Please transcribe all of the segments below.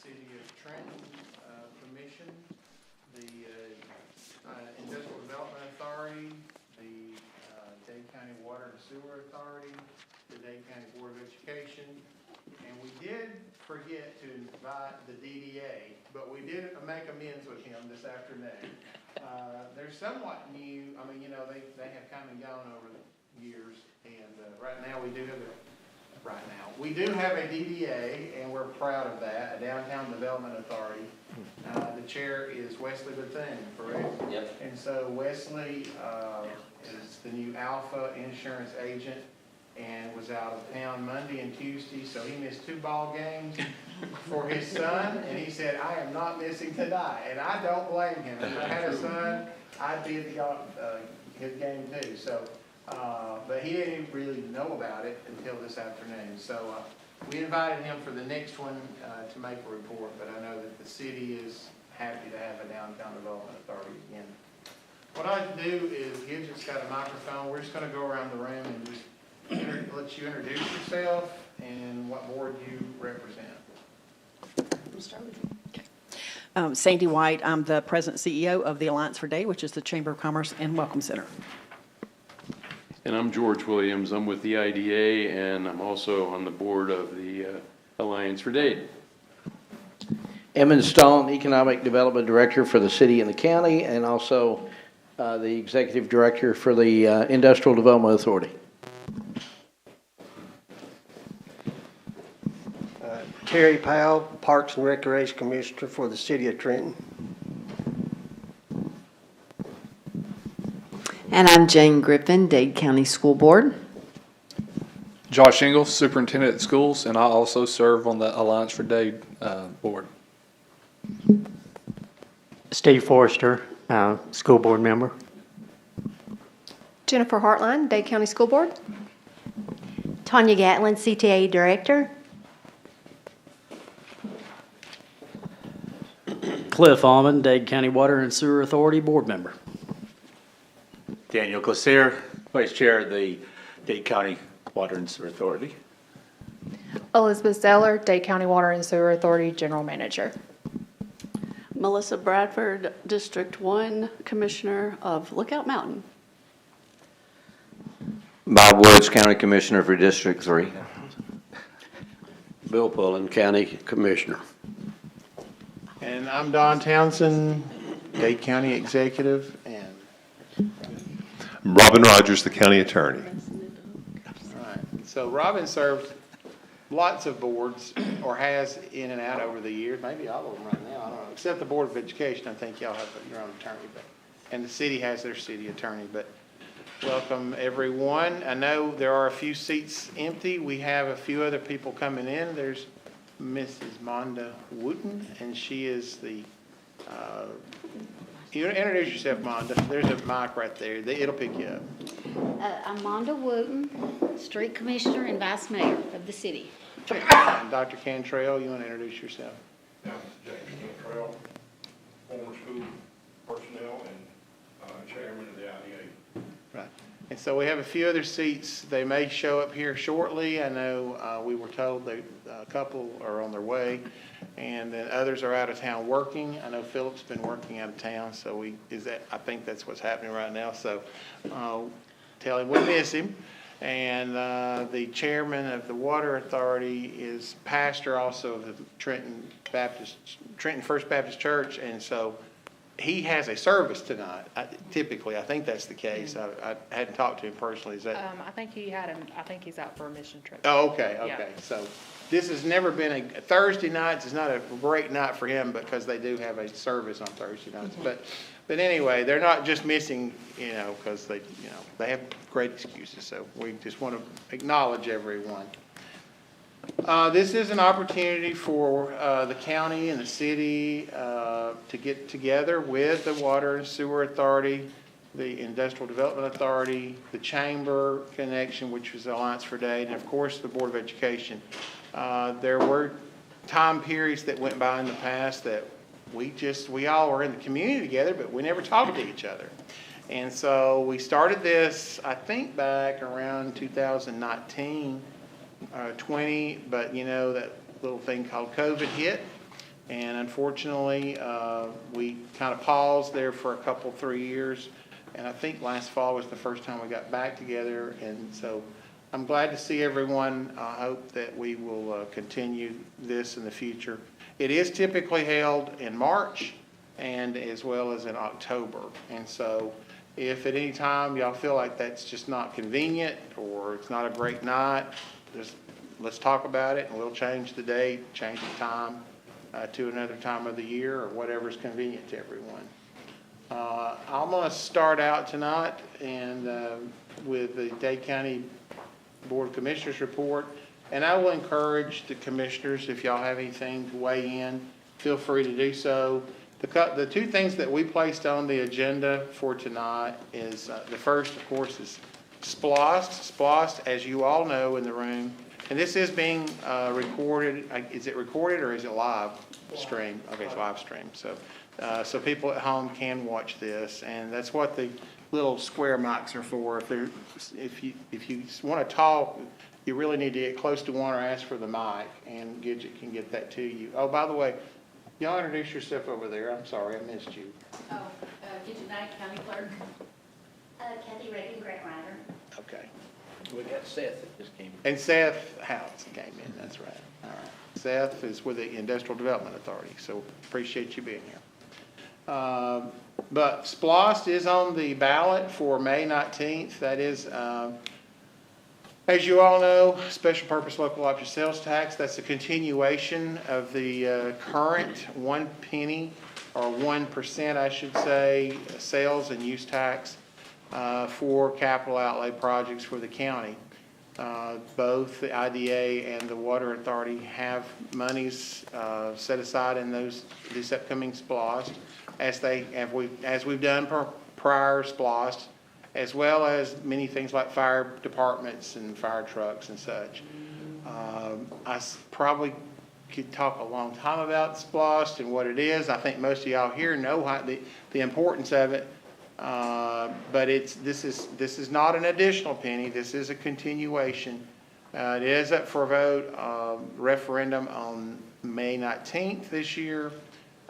City of Trenton Commission, the Industrial Development Authority, the Dade County Water and Sewer Authority, the Dade County Board of Education, and we did forget to invite the DDA, but we did make amends with him this afternoon. They're somewhat new. I mean, you know, they have come and gone over the years, and right now we do have a DDA, and we're proud of that, a Downtown Development Authority. The chair is Wesley Bethune, correct? Yep. And so Wesley is the new Alpha insurance agent and was out of town Monday and Tuesday, so he missed 2 ball games for his son, and he said, I am not missing tonight, and I don't blame him. If I had a son, I'd be at his game too. So, but he didn't really know about it until this afternoon. So we invited him for the next one to make a report, but I know that the city is happy to have a Downtown Development Authority again. What I'd like to do is, Gidget's got a microphone. We're just going to go around the room and just let you introduce yourself and what board you represent. We'll start with you. Okay. Sandy White, I'm the President CEO of the Alliance for Dade, which is the Chamber of Commerce and Welcome Center. And I'm George Williams. I'm with the IDA, and I'm also on the board of the Alliance for Dade. Emmett Stone, Economic Development Director for the city and the county, and also the Executive Director for the Industrial Development Authority. Terry Powell, Parks and Recreation Commissioner for the City of Trenton. And I'm Jane Griffin, Dade County School Board. Josh Ingalls, Superintendent at Schools, and I also serve on the Alliance for Dade board. Steve Forrester, School Board member. Jennifer Hartline, Dade County School Board. Tanya Gatlin, CTA Director. Cliff Almond, Dade County Water and Sewer Authority Board member. Daniel Glacier, Vice Chair of the Dade County Water and Sewer Authority. Elizabeth Zeller, Dade County Water and Sewer Authority General Manager. Melissa Bradford, District 1 Commissioner of Lookout Mountain. Bob Woods, County Commissioner for District 3. Bill Pullen, County Commissioner. And I'm Don Townsend, Dade County Executive, and Robin Rogers, the County Attorney. all right. So Robin served lots of boards, or has in and out over the years, maybe all of them right now, I don't know, except the Board of Education. I think y'all have your own attorney, and the city has their city attorney. But welcome, everyone. I know there are a few seats empty. We have a few other people coming in. There's Mrs. Monda Wooten, and she is the, you introduce yourself, Monda. There's a mic right there. It'll pick you up. I'm Monda Wooten, Street Commissioner and Vice Mayor of the city. And Dr. Cantrell, you want to introduce yourself? Yeah, James Cantrell, former school personnel and chairman of the IDA. Right. And so we have a few other seats. They may show up here shortly. I know we were told that a couple are on their way, and then others are out of town working. I know Philip's been working out of town, so I think that's what's happening right now. So tell him we miss him. And the chairman of the Water Authority is pastor also of the Trenton First Baptist Church, and so he has a service tonight. Typically, I think that's the case. I hadn't talked to him personally. Is that? I think I think he's out for a mission trip. Oh, okay. Yeah. So this has never been a Thursday nights is not a great night for him because they do have a service on Thursday nights. But anyway, they're not just missing, because they have great excuses. So we just want to acknowledge everyone. This is an opportunity for the county and the city to get together with the Water and Sewer Authority, the Industrial Development Authority, the Chamber Connection, which was the Alliance for Dade, and of course the Board of Education. There were time periods that went by in the past that we all were in the community together, but we never talked to each other. And so we started this, I think, back around 2019, 20, but that little thing called COVID hit. And unfortunately, we kind of paused there for a couple, 3 years. And I think last fall was the first time we got back together. And so I'm glad to see everyone. I hope that we will continue this in the future. It is typically held in March and as well as in October. And so if at any time y'all feel like that's just not convenient or it's not a great night, let's talk about it and we'll change the date, change the time to another time of the year or whatever's convenient to everyone. I'm going to start out tonight and with the Dade County Board of Commissioners report, and I will encourage the commissioners, if y'all have anything to weigh in, feel free to do so. The two things that we placed on the agenda for tonight is, the first, of course, is SPLOST. SPLOST, as you all know in the room, and this is being recorded. Is it recorded or is it live stream? Okay, it's live stream. So people at home can watch this, and that's what the little square mics are for. If you want to talk, you really need to get close to one or ask for the mic, and Gidget can get that to you. Oh, by the way, y'all introduce yourself over there. I'm sorry, I missed you. Oh, Gidget Dade, County Clerk. Kathy Reagan, Grant Writer. Okay. We got Seth that just came in. And Seth Howes came in, that's right. All right. Seth is with the Industrial Development Authority, so appreciate you being here. But SPLOST is on the ballot for May 19th. That is, as you all know, Special Purpose Local Option Sales Tax. That's a continuation of the current 1 penny or 1%, I should say, sales and use tax for capital outlay projects for the county. Both the IDA and the Water Authority have monies set aside in this upcoming SPLOST, as we've done prior SPLOST, as well as many things like fire departments and fire trucks and such. I probably could talk a long time about SPLOST and what it is. I think most of y'all here know the importance of it. But this is not an additional penny. This is a continuation. It is up for a vote, referendum on May 19th this year.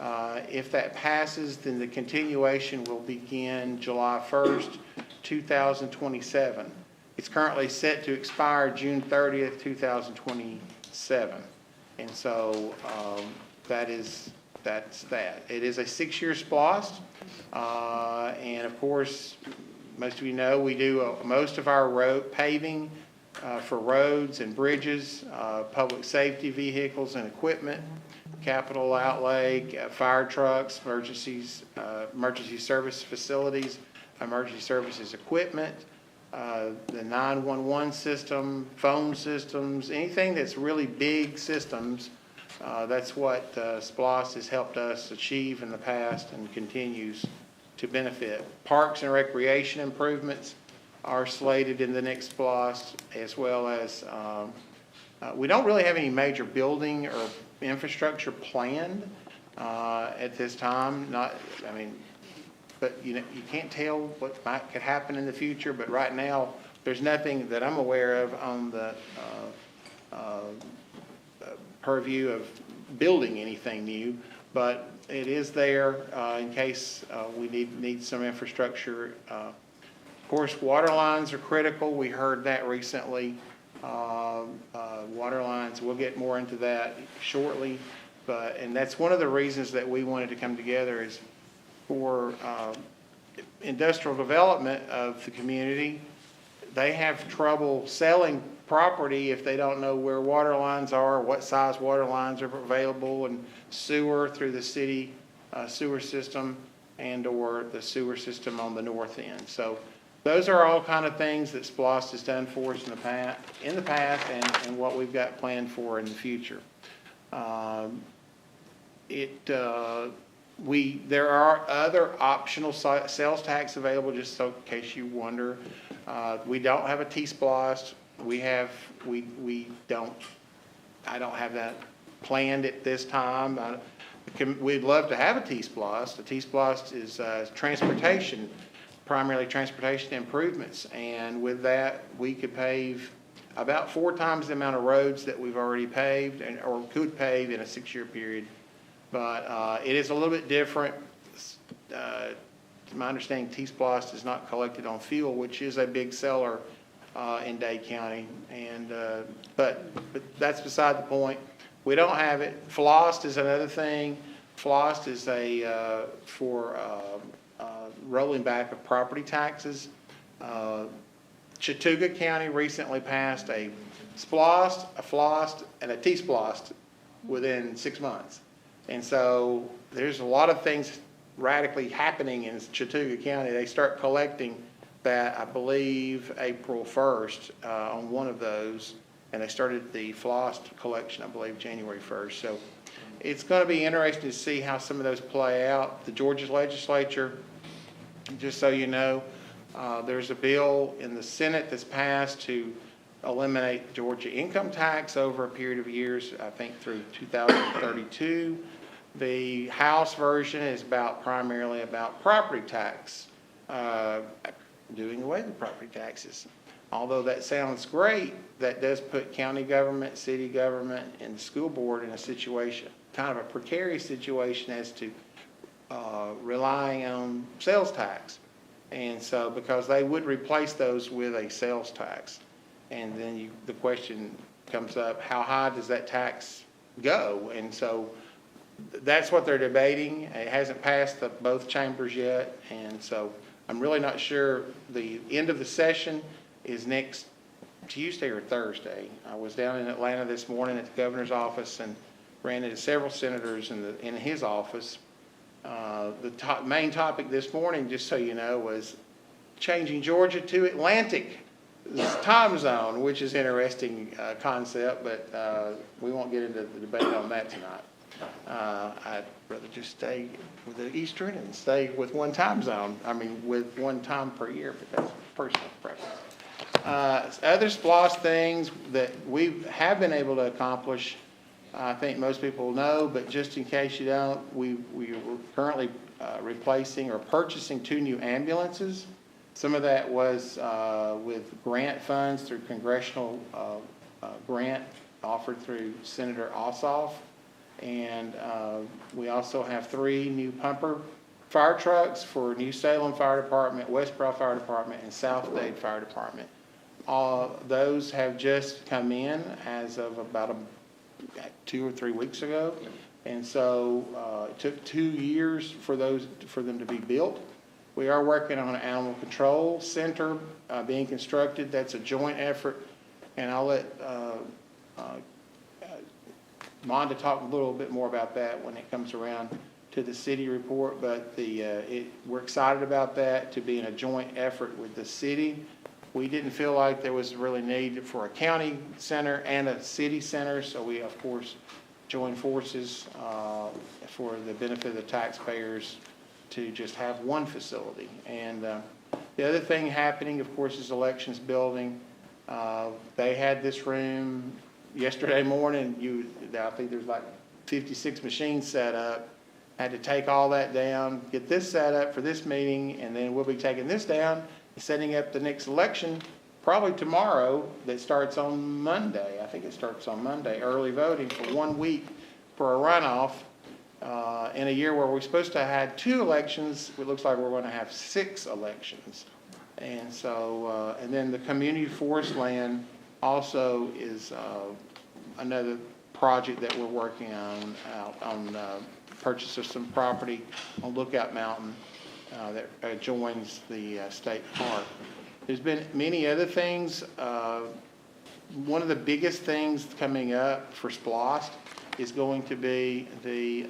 If that passes, then the continuation will begin July 1st, 2027. It's currently set to expire June 30th, 2027. And so that's that. It is a 6-year SPLOST. And of course, most of you know, we do most of our road paving for roads and bridges, public safety vehicles and equipment, capital outlay, fire trucks, emergency service facilities, emergency services equipment, the 911 system, phone systems, anything that's really big systems. That's what SPLOST has helped us achieve in the past and continues to benefit. Parks and recreation improvements are slated in the next SPLOST, as well as we don't really have any major building or infrastructure planned at this time. But you can't tell what could happen in the future. But right now, there's nothing that I'm aware of on the purview of building anything new, but it is there in case we need some infrastructure. Of course, water lines are critical. We heard that recently. Water lines, we'll get more into that shortly, and that's one of the reasons that we wanted to come together is for industrial development of the community. They have trouble selling property if they don't know where water lines are, what size water lines are available, and sewer through the city sewer system and or the sewer system on the north end. So those are all kind of things that SPLOST has done for us in the past and what we've got planned for in the future. There are other optional sales tax available, just so in case you wonder. We don't have a T-SPLOST. I don't have that planned at this time. We'd love to have a T-SPLOST. A T-SPLOST is transportation, primarily transportation improvements. And with that, we could pave about 4 times the amount of roads that we've already paved or could pave in a 6-year period But it is a little bit different. To my understanding, T-Splost is not collected on fuel, which is a big seller in Dade County. And, but that's beside the point. We don't have it. Flossed is another thing. Flossed is for rolling back of property taxes. Chattooga County recently passed a splost, a flossed, and a T-splost within 6 months. And so there's a lot of things radically happening in Chattooga County. They start collecting that, I believe, April 1st on one of those, and they started the flossed collection, I believe, January 1st. So it's going to be interesting to see how some of those play out. The Georgia legislature, just so you know, there's a bill in the Senate that's passed to eliminate the Georgia income tax over a period of years, I think through 2032. The House version is primarily about property tax, doing away with property taxes. Although that sounds great, that does put county government, city government, and the school board in a situation, kind of a precarious situation as to relying on sales tax. And so, because they would replace those with a sales tax. And then the question comes up, how high does that tax go? And so that's what they're debating. It hasn't passed both chambers yet. And so I'm really not sure. The end of the session is next Tuesday or Thursday. I was down in Atlanta this morning at the governor's office and ran into several senators in his office. The main topic this morning, just so you know, was changing Georgia to Atlantic time zone, which is an interesting concept, but we won't get into the debate on that tonight. I'd rather just stay with the Eastern and stay with one time zone. I mean, with one time per year, but that's personal preference. Other SPLOST things that we have been able to accomplish, I think most people know, but just in case you don't, we are currently replacing or purchasing 2 new ambulances. Some of that was with grant funds through congressional grant offered through Senator Ossoff. And we also have 3 new pumper fire trucks for New Salem Fire Department, Westboro Fire Department, and South Dade Fire Department. Those have just come in as of about 2 or 3 weeks ago. And so it took 2 years for them to be built. We are working on an animal control center being constructed. That's a joint effort. And I'll let Monda talk a little bit more about that when it comes around to the city report. But we're excited about that to be in a joint effort with the city. We didn't feel like there was really need for a county center and a city center, so we, of course, joined forces for the benefit of the taxpayers to just have one facility. And the other thing happening, of course, is elections building. They had this room yesterday morning. I think there's like 56 machines set up. Had to take all that down, get this set up for this meeting, and then we'll be taking this down, setting up the next election probably tomorrow that starts on Monday. I think it starts on Monday, early voting for 1 week for a runoff. In a year where we're supposed to have had 2 elections, it looks like we're going to have 6 elections. And so, and then the community forest land also is another project that we're working on purchase of some property on Lookout Mountain that adjoins the state park. There's been many other things. One of the biggest things coming up for SPLOST is going to be the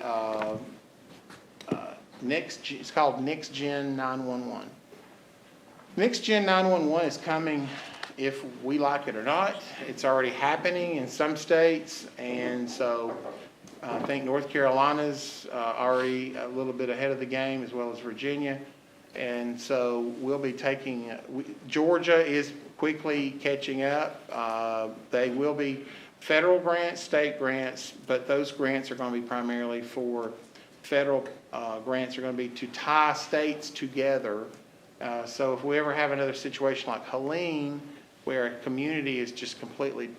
it's called Next Gen 911. Next Gen 911 is coming if we like it or not. It's already happening in some states, and so I think North Carolina's already a little bit ahead of the game, as well as Virginia. And so we'll be taking, Georgia is quickly catching up. They will be federal grants, state grants, but those grants are going to be primarily for federal grants are going to be to tie states together. So if we ever have another situation like Helene, where a community is just completely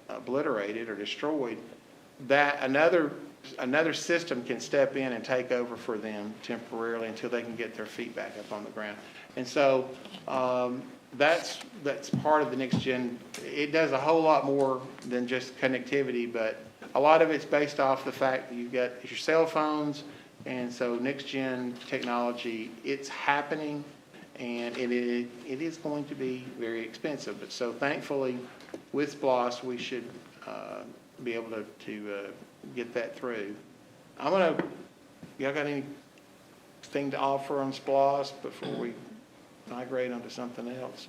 obliterated or destroyed, that another another system can step in and take over for them temporarily until they can get their feet back up on the ground. And so, that's part of the next gen. It does a whole lot more than just connectivity, but a lot of it's based off the fact that you've got your cell phones, and so next gen technology, it's happening, and it is going to be very expensive. But so thankfully, with SPLOST, we should be able to get that through. Y'all got anything to offer on SPLOST before we migrate onto something else?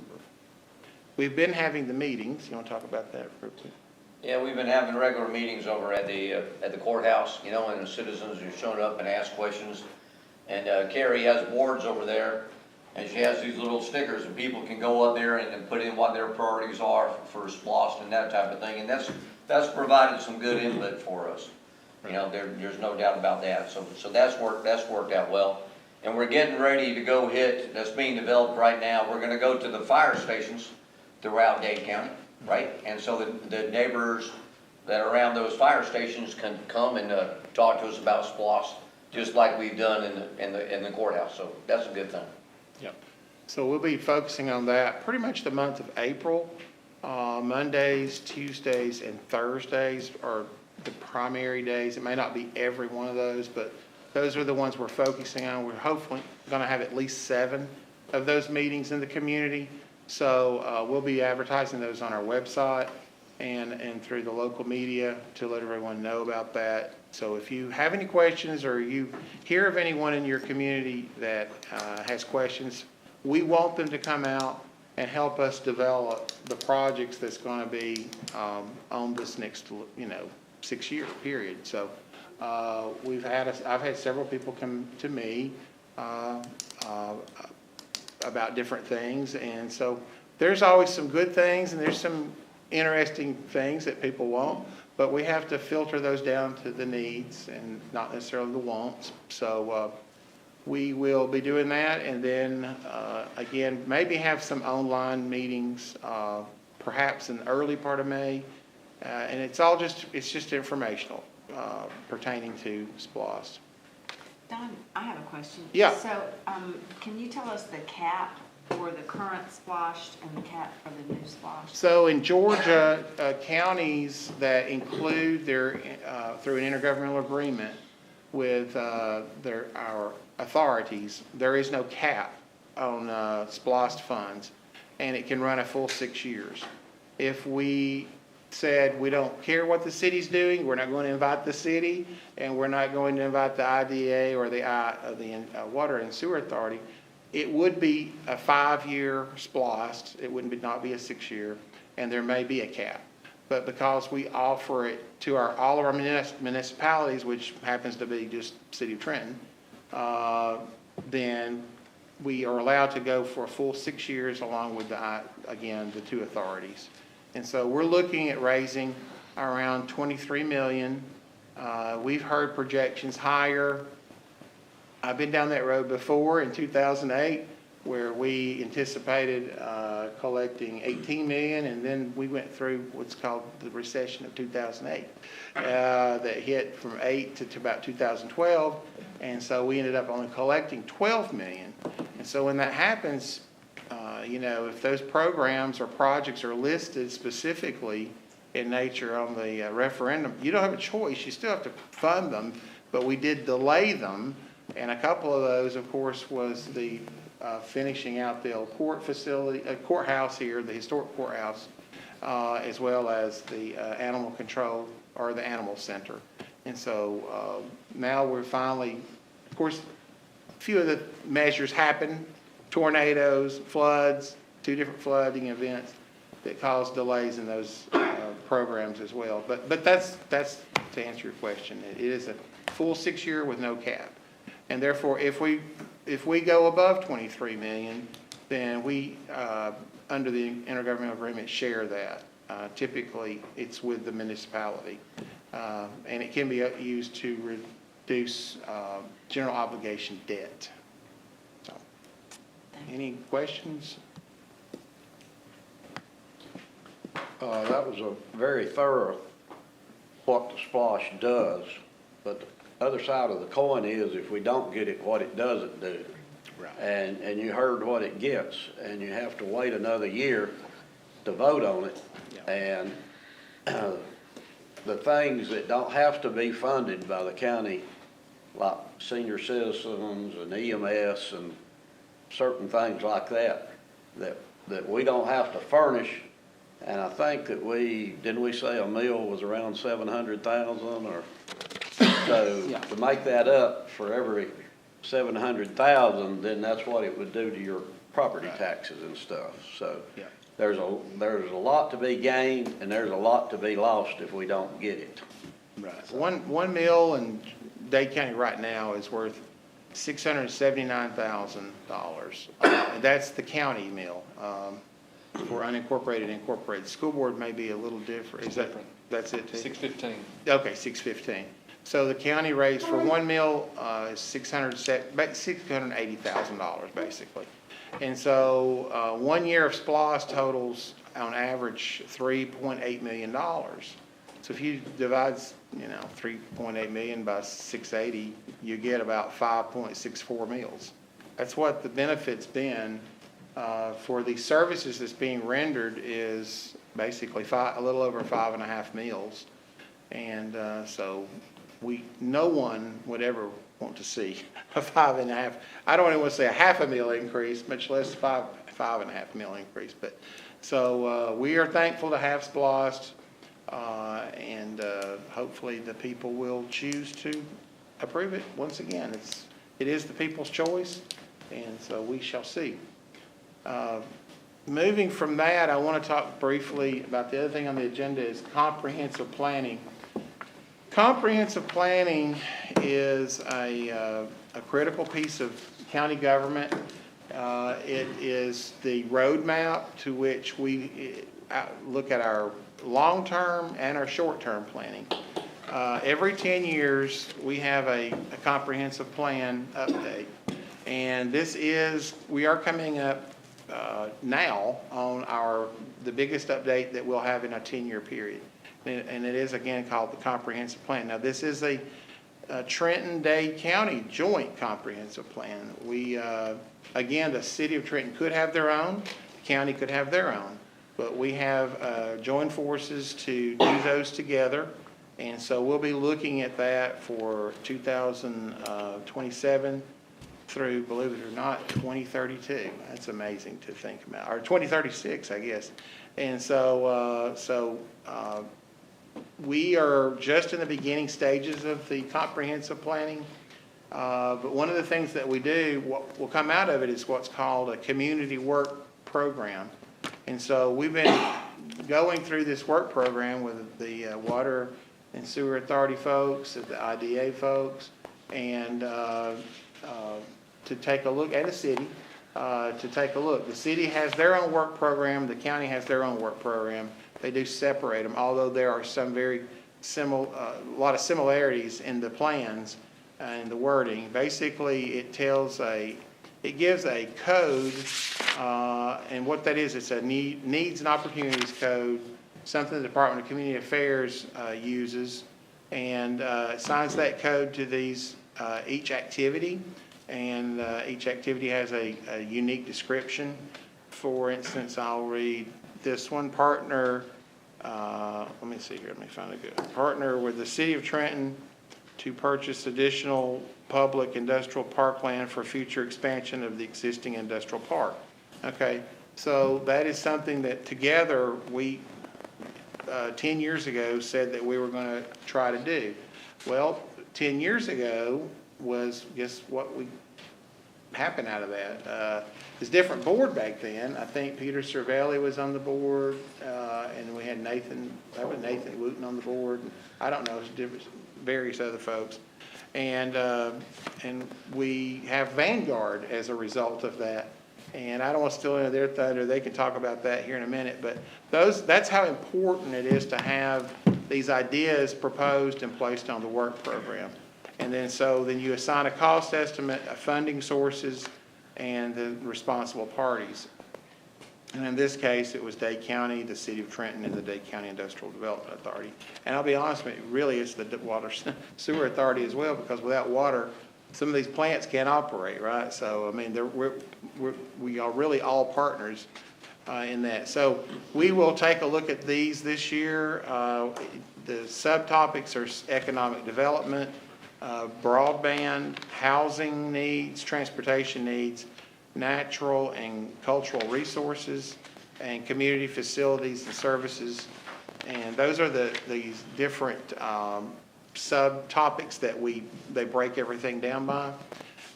We've been having the meetings. You want to talk about that real quick? Yeah, we've been having regular meetings over at the courthouse, you know, and the citizens who've shown up and asked questions. And Carrie has boards over there, and she has these little stickers, and people can go up there and put in what their priorities are for SPLOST and that type of thing. And that's provided some good input for us. You know, there's no doubt about that. So that's worked out well. And we're getting ready to go that's being developed right now. We're gonna go to the fire stations throughout Dade County, right? And so the neighbors that are around those fire stations can come and talk to us about SPLOST, just like we've done in the courthouse. So that's a good thing. Yep. So we'll be focusing on that pretty much the month of April. Mondays, Tuesdays, and Thursdays are the primary days. It may not be every one of those, but those are the ones we're focusing on. We're hopefully going to have at least 7 of those meetings in the community. So we'll be advertising those on our website and through the local media to let everyone know about that. So if you have any questions or you hear of anyone in your community that has questions, we want them to come out and help us develop the projects that's going to be on this next, 6-year period. So I've had several people come to me about different things, and so there's always some good things and there's some interesting things that people want, but we have to filter those down to the needs and not necessarily the wants. So we will be doing that, and then again, maybe have some online meetings perhaps in the early part of May, and it's just informational pertaining to SPLOST. Don, I have a question. Yeah. So, can you tell us the cap for the current SPLOST and the cap for the new SPLOST? So in Georgia, counties that include their, through an intergovernmental agreement with our authorities, there is no cap on SPLOST funds, and it can run a full 6 years. If we said we don't care what the city's doing, we're not going to invite the city, and we're not going to invite the IDA or the Water and Sewer Authority, it would be a 5-year SPLOST. It wouldn't not be a 6-year, and there may be a cap. But because we offer it to all of our municipalities, which happens to be just City of Trenton, then we are allowed to go for a full 6 years along with again, the 2 authorities. And so we're looking at raising around $23 million. We've heard projections higher. I've been down that road before in 2008, where we anticipated collecting $18 million, and then we went through what's called the recession of 2008 that hit from 8 to about 2012, and so we ended up only collecting $12 million. And so when that happens, if those programs or projects are listed specifically in nature on the referendum, you don't have a choice. You still have to fund them, but we did delay them. And a couple of those, of course, was the finishing out the old courthouse here, the historic courthouse, as well as the animal control or the animal center. And so now we're finally, of course, a few of the measures happen. Tornadoes, floods, 2 different flooding events that caused delays in those programs as well. But that's to answer your question. It is a full 6-year with no cap, and therefore, if we go above 23 million, then we under the intergovernmental agreement share that. Typically, it's with the municipality, and it can be used to reduce general obligation debt. Any questions? That was a very thorough what the SPLOST does. but the other side of the coin is if we don't get it, what it doesn't do. Right. And you heard what it gets, and you have to wait another year to vote on it. And the things that don't have to be funded by the county, like senior citizens and EMS and certain things like that, that we don't have to furnish. And I think that didn't we say a meal was around 700,000 or? So to make that up for every 700,000, then that's what it would do to your property taxes and stuff. So there's a lot to be gained and there's a lot to be lost if we don't get it. Right. One meal in Dade County right now is worth $679,000. And that's the county meal. For unincorporated, incorporated. School board may be a little different. That's it too? 615. Okay, 615. So the county rates for one meal is $680,000 basically. And so 1 year of SPOS totals on average $3.8 million. So if you divide, 3.8 million by 680, you get about 5.64 meals. That's what the benefit's been for the services that's being rendered is basically a little over 5.5 meals. And so no one would ever want to see a 5.5, I don't even want to say a half a meal increase, much less 5.5 meal increase. But so we are thankful to have SPLOST, and hopefully the people will choose to approve it. Once again, it is the people's choice, and so we shall see. Moving from that, I want to talk briefly about the other thing on the agenda is comprehensive planning. Comprehensive planning is a critical piece of county government. It is the roadmap to which we look at our long-term and our short-term planning. Every 10 years, we have a comprehensive plan update. And we are coming up now on the biggest update that we'll have in a 10-year period. And it is, again, called the comprehensive plan. Now, this is a Trenton-Dade County joint comprehensive plan. Again, the city of Trenton could have their own, the county could have their own, but we have joined forces to do those together. And so we'll be looking at that for 2027 through, believe it or not, 2032. That's amazing to think about, or 2036, I guess. And so, we are just in the beginning stages of the comprehensive planning. But one of the things that we do, what will come out of it is what's called a community work program. And so we've been going through this work program with the Water and Sewer Authority folks, the IDA folks, and to take a look at the city, to take a look. The city has their own work program, the county has their own work program. They do separate them, although there are some a lot of similarities in the plans and the wording. Basically, it gives a code, and what that is, it's a needs and opportunities code, something the Department of Community Affairs uses, and assigns that code to each activity, and each activity has a unique description. For instance, I'll read this one: partner, let me see here, let me find a good, partner with the City of Trenton to purchase additional public industrial parkland for future expansion of the existing industrial park. Okay, so that is something that together we, 10 years ago, said that we were going to try to do. Well, 10 years ago was, guess what happened out of that? It's a different board back then. I think Peter Cervelli was on the board, and we had Nathan Wooten on the board. I don't know, it's various other folks. And we have Vanguard as a result of that. And I don't want to steal any of their thunder. They can talk about that here in a minute. But that's how important it is to have these ideas proposed and placed on the work program. And then you assign a cost estimate, funding sources, and the responsible parties. And in this case, it was Dade County, the City of Trenton, and the Dade County Industrial Development Authority. And I'll be honest with you, really it's the Water Sewer Authority as well, because without water, some of these plants can't operate, right? So, I mean, we are really all partners in that. So we will take a look at these this year. The subtopics are economic development, broadband, housing needs, transportation needs, natural and cultural resources, and community facilities and services. And those are these different subtopics that they break everything down by.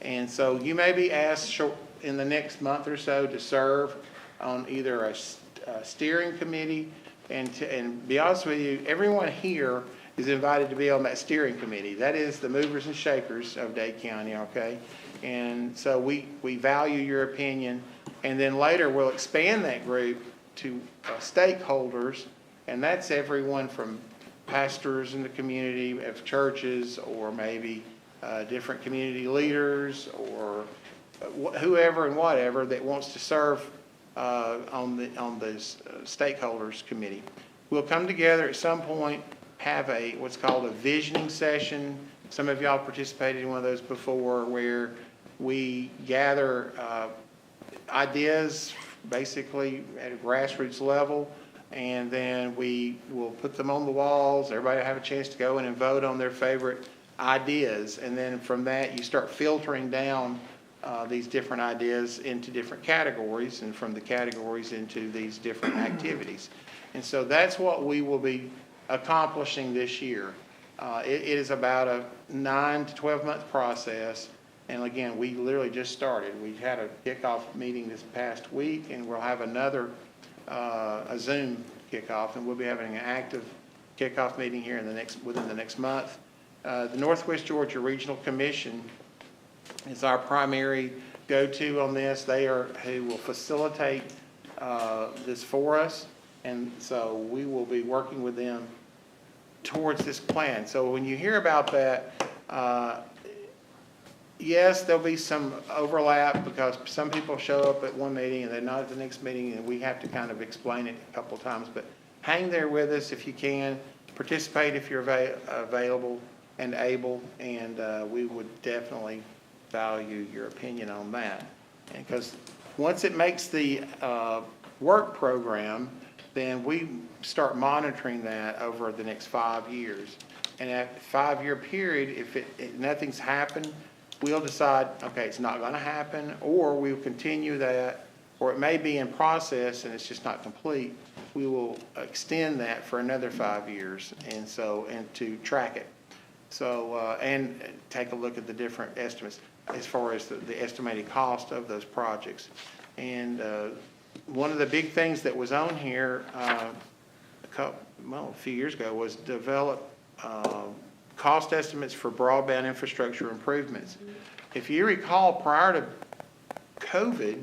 And so you may be asked in the next month or so to serve on either a steering committee, and be honest with you, everyone here is invited to be on that steering committee. That is the movers and shakers of Dade County, okay? And so we value your opinion, and then later we'll expand that group to stakeholders, and that's everyone from pastors in the community of churches, or maybe different community leaders, or whoever and whatever that wants to serve on this stakeholders committee. We'll come together at some point, have what's called a visioning session. Some of y'all participated in one of those before, where we gather ideas basically at a grassroots level, and then we will put them on the walls. Everybody will have a chance to go in and vote on their favorite ideas, and then from that you start filtering down these different ideas into different categories, and from the categories into these different activities. And so that's what we will be accomplishing this year. It is about a 9 to 12 month process. And again, we literally just started. We had a kickoff meeting this past week, and we'll have another a Zoom kickoff, and we'll be having an active kickoff meeting here within the next month. The Northwest Georgia Regional Commission is our primary go-to on this. They are who will facilitate this for us, and so we will be working with them towards this plan. So when you hear about that, yes, there'll be some overlap, because some people show up at one meeting and they're not at the next meeting, and we have to kind of explain it a couple of times. But hang there with us if you can. Participate if you're available and able, and we would definitely value your opinion on that. And because once it makes the work program, then we start monitoring that over the next 5 years. And at a 5-year period, if nothing's happened, we'll decide, okay, it's not going to happen, or we'll continue that, or it may be in process and it's just not complete. We will extend that for another 5 years, and to track it. So, and take a look at the different estimates as far as the estimated cost of those projects. And one of the big things that was on here a few years ago was develop cost estimates for broadband infrastructure improvements. If you recall, prior to COVID,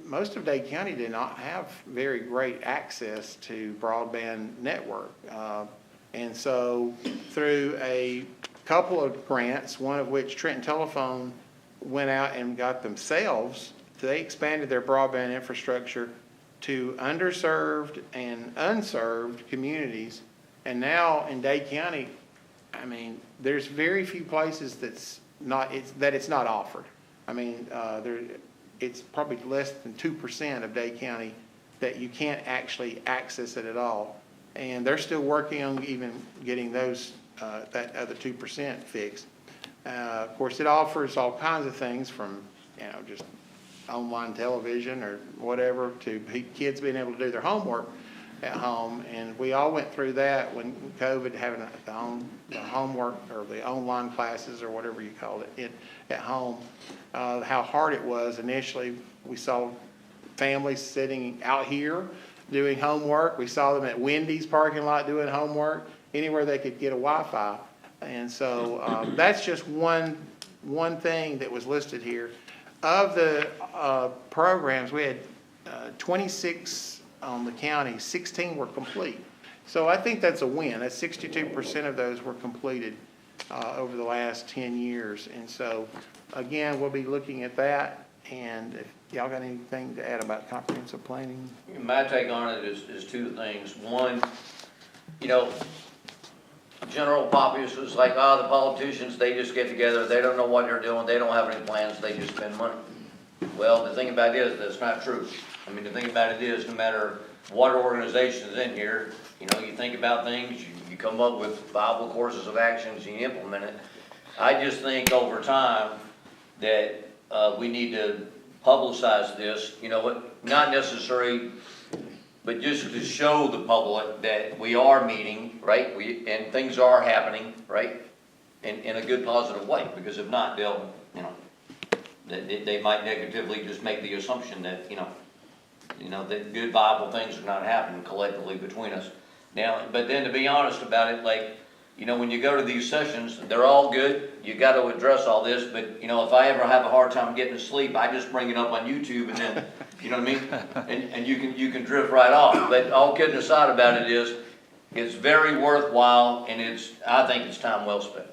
most of Dade County did not have very great access to broadband network. And so through a couple of grants, one of which Trenton Telephone went out and got themselves, they expanded their broadband infrastructure to underserved and unserved communities. And now in Dade County, I mean, there's very few places that it's not offered. I mean, it's probably less than 2% of Dade County that you can't actually access it at all. And they're still working on even getting those, that other 2% fixed. Of course, it offers all kinds of things from, just online television or whatever, to kids being able to do their homework at home. And we all went through that when COVID, having the homework or the online classes or whatever you called it at home, how hard it was initially. We saw families sitting out here doing homework. We saw them at Wendy's parking lot doing homework, anywhere they could get a Wi-Fi. And so that's just one thing that was listed here. Of the programs, we had 26 on the county, 16 were complete. So I think that's a win. That's 62% of those were completed over the last 10 years. And so, again, we'll be looking at that. And if y'all got anything to add about comprehensive planning? My take on it is two things. One, you know, general populace is like, oh, the politicians, they just get together, they don't know what they're doing, they don't have any plans, they just spend money. Well, the thing about it is, that's not true. I mean, the thing about it is, no matter what organization is in here, you know, you think about things, you come up with viable courses of actions, you implement it. I just think over time that we need to publicize this, you know, what, not necessary, but just to show the public that we are meeting, right? And things are happening, right? In a good positive way, because if not, they'll, you know, they might negatively just make the assumption that, you know, that good viable things are not happening collectively between us. Now, but then to be honest about it, like, you know, when you go to these sessions, they're all good. You got to address all this, but you know, if I ever have a hard time getting to sleep, I just bring it up on YouTube, and then, you know what I mean? And you can drift right off. But all kidding aside about it is, it's very worthwhile, and I think it's time well spent.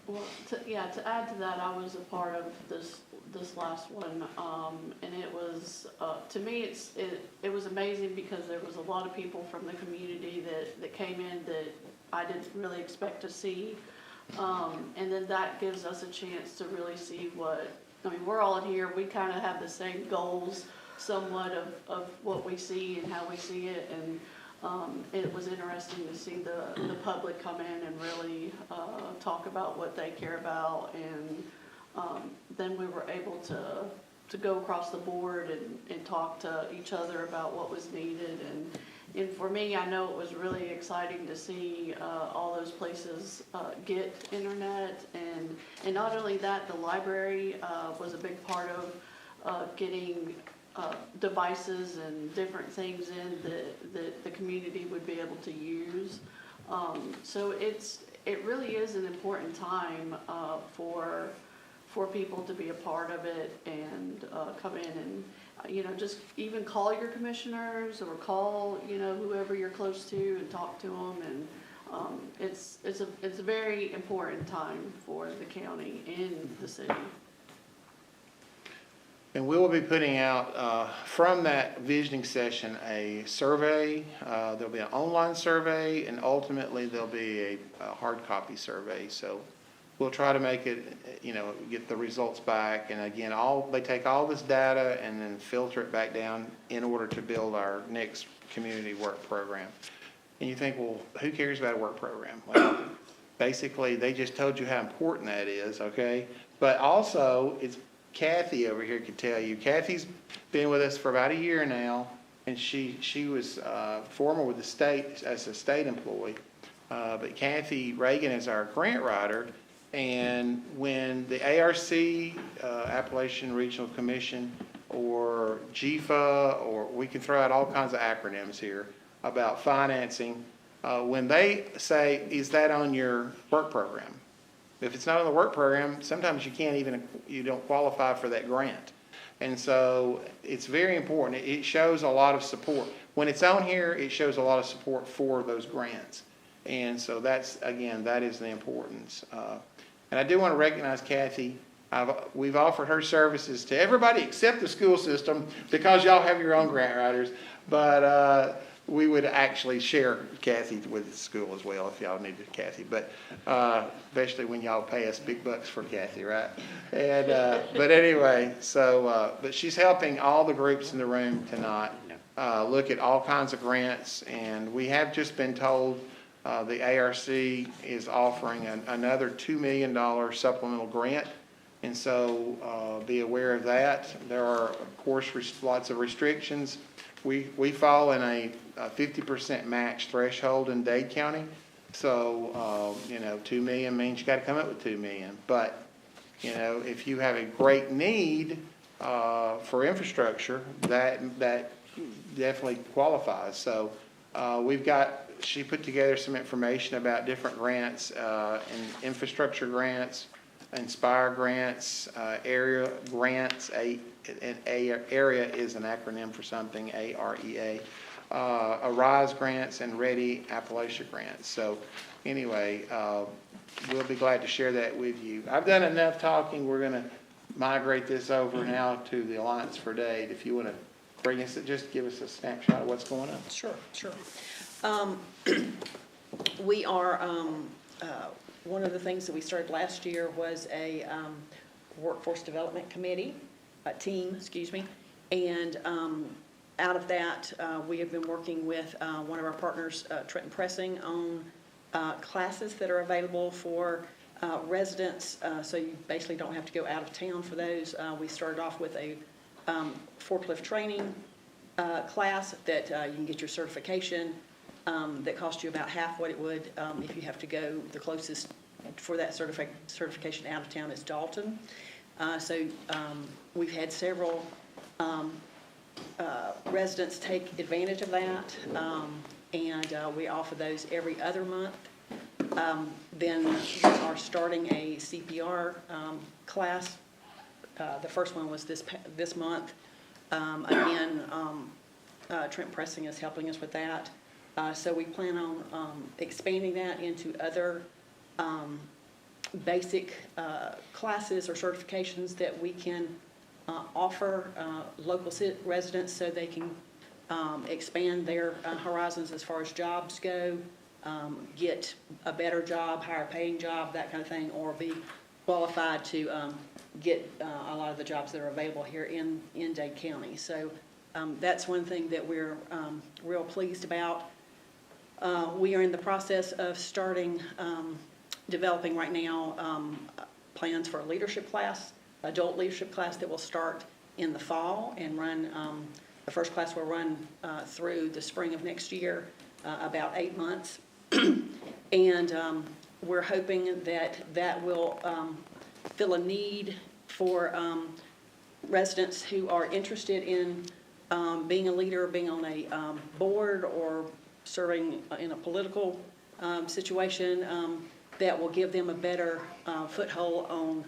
Well, to add to that, I was a part of this last one, and it was, to me, it was amazing because there was a lot of people from the community that came in that I didn't really expect to see, and then that gives us a chance to really see I mean, we're all in here, we kind of have the same goals somewhat of what we see and how we see it, and it was interesting to see the public come in and really talk about what they care about, and then we were able to go across the board and talk to each other about what was needed, and for me, I know it was really exciting to see all those places get internet, and not only that, the library was a big part of getting devices and different things in that the community would be able to use. So it really is an important time for people to be a part of it and come in and, you know, just even call your commissioners or call, you know, whoever you're close to and talk to them. And it's a very important time for the county and the city. And we will be putting out, from that visioning session, a survey. There'll be an online survey, and ultimately there'll be a hard copy survey. So we'll try to make it, you know, get the results back. And again, they take all this data and then filter it back down in order to build our next community work program. And you think, well, who cares about a work program? Well, basically, they just told you how important that is, okay? But also, Kathy over here could tell you. Kathy's been with us for about a year now, and she was former with the state as a state employee. But Kathy Reagan is our grant writer, and when the ARC, Appalachian Regional Commission, or GFA, or we can throw out all kinds of acronyms here about financing, when they say, is that on your work program? If it's not on the work program, sometimes you don't qualify for that grant. And so it's very important. It shows a lot of support. When it's on here, it shows a lot of support for those grants. And so that is the importance. And I do want to recognize Kathy. We've offered her services to everybody except the school system because y'all have your own grant writers. But we would actually share Kathy with the school as well if y'all needed Kathy, but especially when y'all pay us big bucks for Kathy, right? And but anyway, but she's helping all the groups in the room tonight look at all kinds of grants, and we have just been told the ARC is offering another $2 million supplemental grant, and so be aware of that. There are, of course, lots of restrictions. We fall in a 50% match threshold in Dade County. So, you know, $2 million means you got to come up with $2 million. But, you know, if you have a great need for infrastructure, that definitely qualifies. So she put together some information about different grants, and infrastructure grants, Inspire grants, area grants, area is an acronym for something, AREA, Arise grants, and Ready Appalachia grants. So anyway, we'll be glad to share that with you. I've done enough talking. We're going to migrate this over now to the Alliance for Dade. If you want to bring us, just give us a snapshot of what's going on. Sure. We are, one of the things that we started last year was a workforce development committee, team, and out of that, we have been working with one of our partners, Trenton Pressing, on classes that are available for residents, so you basically don't have to go out of town for those. We started off with a forklift training class that you can get your certification that costs you about half what it would if you have to go. The closest for that certification out of town is Dalton. So we've had several residents take advantage of that, and we offer those every other month. Then we are starting a CPR class. The first one was this month. Again, Trent Pressing is helping us with that. So we plan on expanding that into other basic classes or certifications that we can offer local residents so they can expand their horizons as far as jobs go, get a better job, higher paying job, that kind of thing, or be qualified to get a lot of the jobs that are available here in Dade County. So that's one thing that we're real pleased about. We are in the process of starting, developing right now plans for a leadership class, adult leadership class that will start in the fall and run, the first class will run through the spring of next year, about 8 months. And we're hoping that that will fill a need for residents who are interested in being a leader, being on a board, or serving in a political situation, that will give them a better foothold on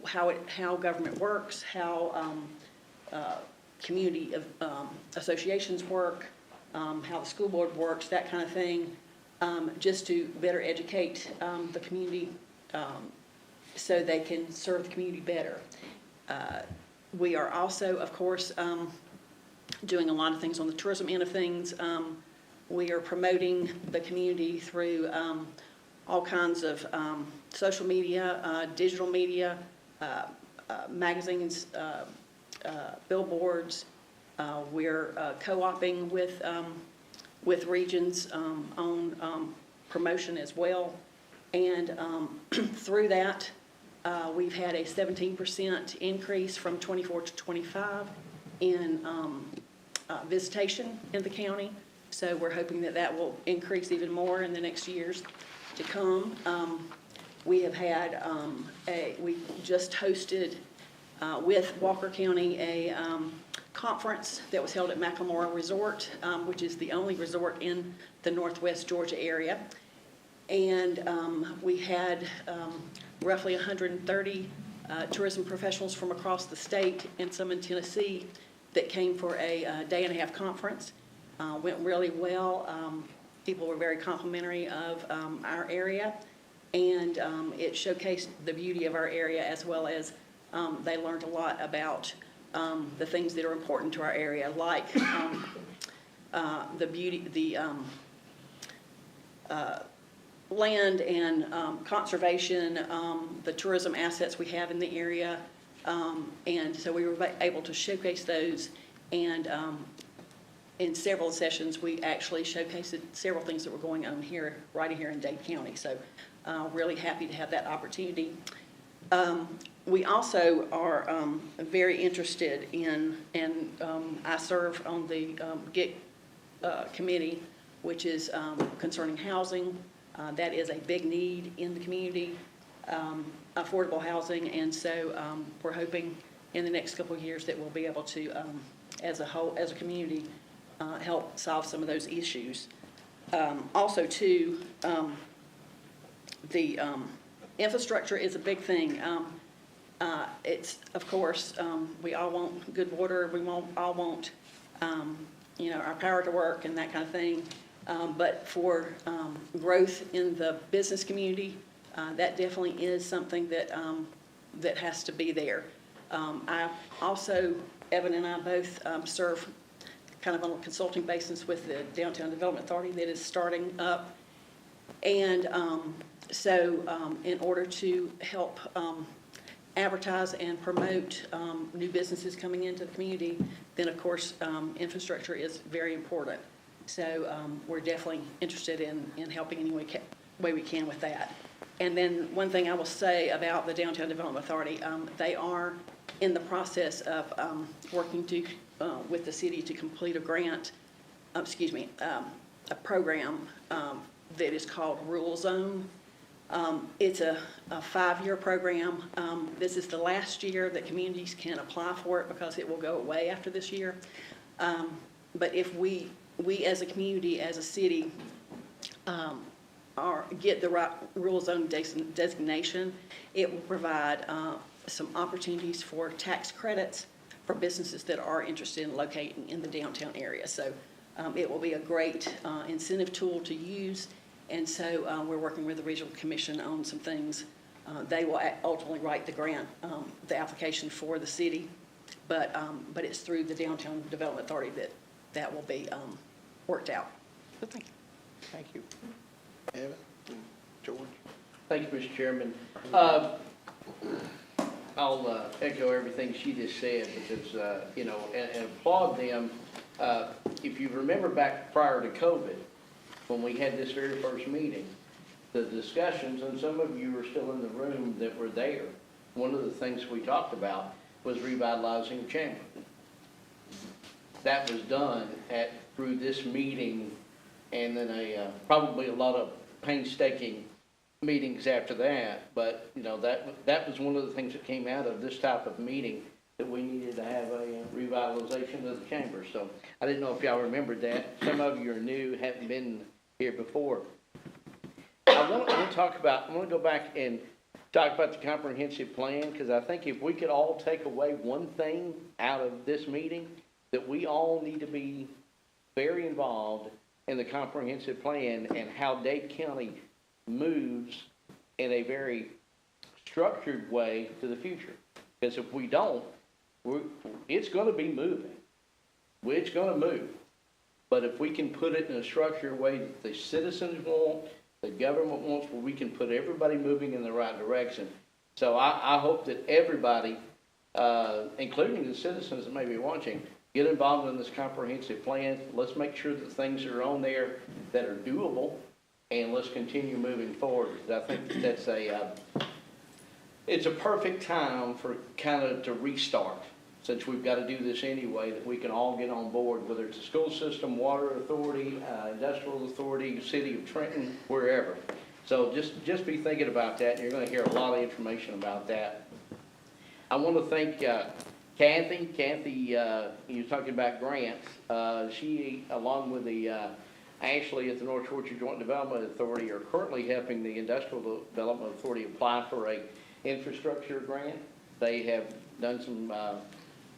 how government works, how community associations work, how the school board works, that kind of thing, just to better educate the community so they can serve the community better. We are also, of course, doing a lot of things on the tourism end of things. We are promoting the community through all kinds of social media, digital media, magazines, billboards. We're co-oping with regions on promotion as well. And through that, we've had a 17% increase from 24 to 25 in visitation in the county. So we're hoping that that will increase even more in the next years to come. We have had we just hosted with Walker County a conference that was held at Macklemore Resort, which is the only resort in the Northwest Georgia area. And we had roughly 130 tourism professionals from across the state and some in Tennessee that came for a day-and-a-half conference. Went really well. People were very complimentary of our area, and it showcased the beauty of our area, as well as they learned a lot about the things that are important to our area, like the beauty, the land and conservation, the tourism assets we have in the area. And so we were able to showcase those, and in several sessions, we actually showcased several things that were going on here, right here in Dade County. So really happy to have that opportunity. We also are very interested in, and I serve on the GIC committee, which is concerning housing. That is a big need in the community, affordable housing, and so we're hoping in the next couple of years that we'll be able to, as a whole, as a community, help solve some of those issues. Also, too, the infrastructure is a big thing. It's, of course, we all want good water. We all want, our power to work and that kind of thing. But for growth in the business community, that definitely is something that that has to be there. I also, Evan and I both serve kind of on a consulting basis with the Downtown Development Authority that is starting up. And in order to help advertise and promote new businesses coming into the community, then of course, infrastructure is very important. So we're definitely interested in helping any way we can with that. And then one thing I will say about the Downtown Development Authority, they are in the process of working with the city to complete a grant, a program that is called Rural Zone. It's a 5-year program. This is the last year that communities can apply for it because it will go away after this year. But if we as a community, as a city, get the right rural zone designation, it will provide some opportunities for tax credits for businesses that are interested in locating in the downtown area. So it will be a great incentive tool to use. And so we're working with the Regional Commission on some things. They will ultimately write the grant, the application for the city, but it's through the Downtown Development Authority that will be worked out. So thank you. Thank you. Evan? George? Thank you, Mr. Chairman. I'll echo everything she just said because, and applaud them. If you remember back prior to COVID, when we had this very first meeting, the discussions, and some of you were still in the room that were there, one of the things we talked about was revitalizing the chamber. That was done through this meeting, and then probably a lot of painstaking meetings after that. But that was one of the things that came out of this type of meeting, that we needed to have a revitalization of the chamber. So I didn't know if y'all remembered that. Some of you are new, haven't been here before. I want to go back and talk about the comprehensive plan, because I think if we could all take away one thing out of this meeting, that we all need to be very involved in the comprehensive plan and how Dade County moves in a very structured way to the future. Because if we don't, it's going to be moving. It's going to move. But if we can put it in a structured way that the citizens want, the government wants, where we can put everybody moving in the right direction. So I hope that everybody, including the citizens that may be watching, get involved in this comprehensive plan. Let's make sure that things are on there that are doable, and let's continue moving forward. I think that's it's a perfect time for to restart, since we've got to do this anyway, that we can all get on board, whether it's the school system, water authority, industrial authority, city of Trenton, wherever. So just be thinking about that, and you're going to hear a lot of information about that. I want to thank Kathy. Kathy, you were talking about grants. She, along with Ashley at the North Georgia Joint Development Authority, are currently helping the Industrial Development Authority apply for a infrastructure grant. They have done some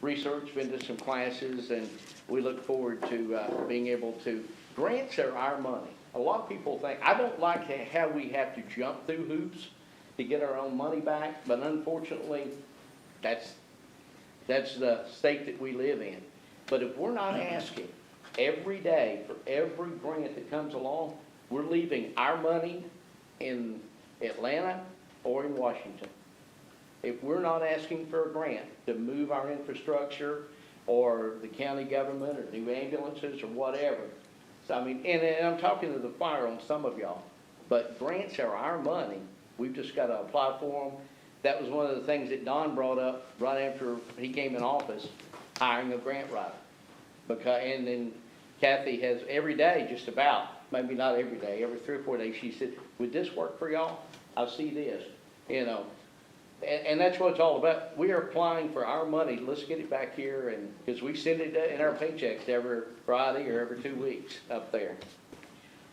research, been to some classes, and we look forward to being able to. Grants are our money. A lot of people think, I don't like how we have to jump through hoops to get our own money back, but unfortunately, that's the state that we live in. But if we're not asking every day for every grant that comes along, we're leaving our money in Atlanta or in Washington. If we're not asking for a grant to move our infrastructure or the county government or new ambulances or whatever. So, I mean, and I'm talking to the choir on some of y'all, but grants are our money. We've just got to apply for them. That was one of the things that Don brought up right after he came in office, hiring a grant writer. And then Kathy has every day, just about, maybe not every day, every 3 or 4 days, she said, would this work for y'all? I see this, And that's what it's all about. We are applying for our money. Let's get it back here, and because we send it in our paychecks every Friday or every 2 weeks up there.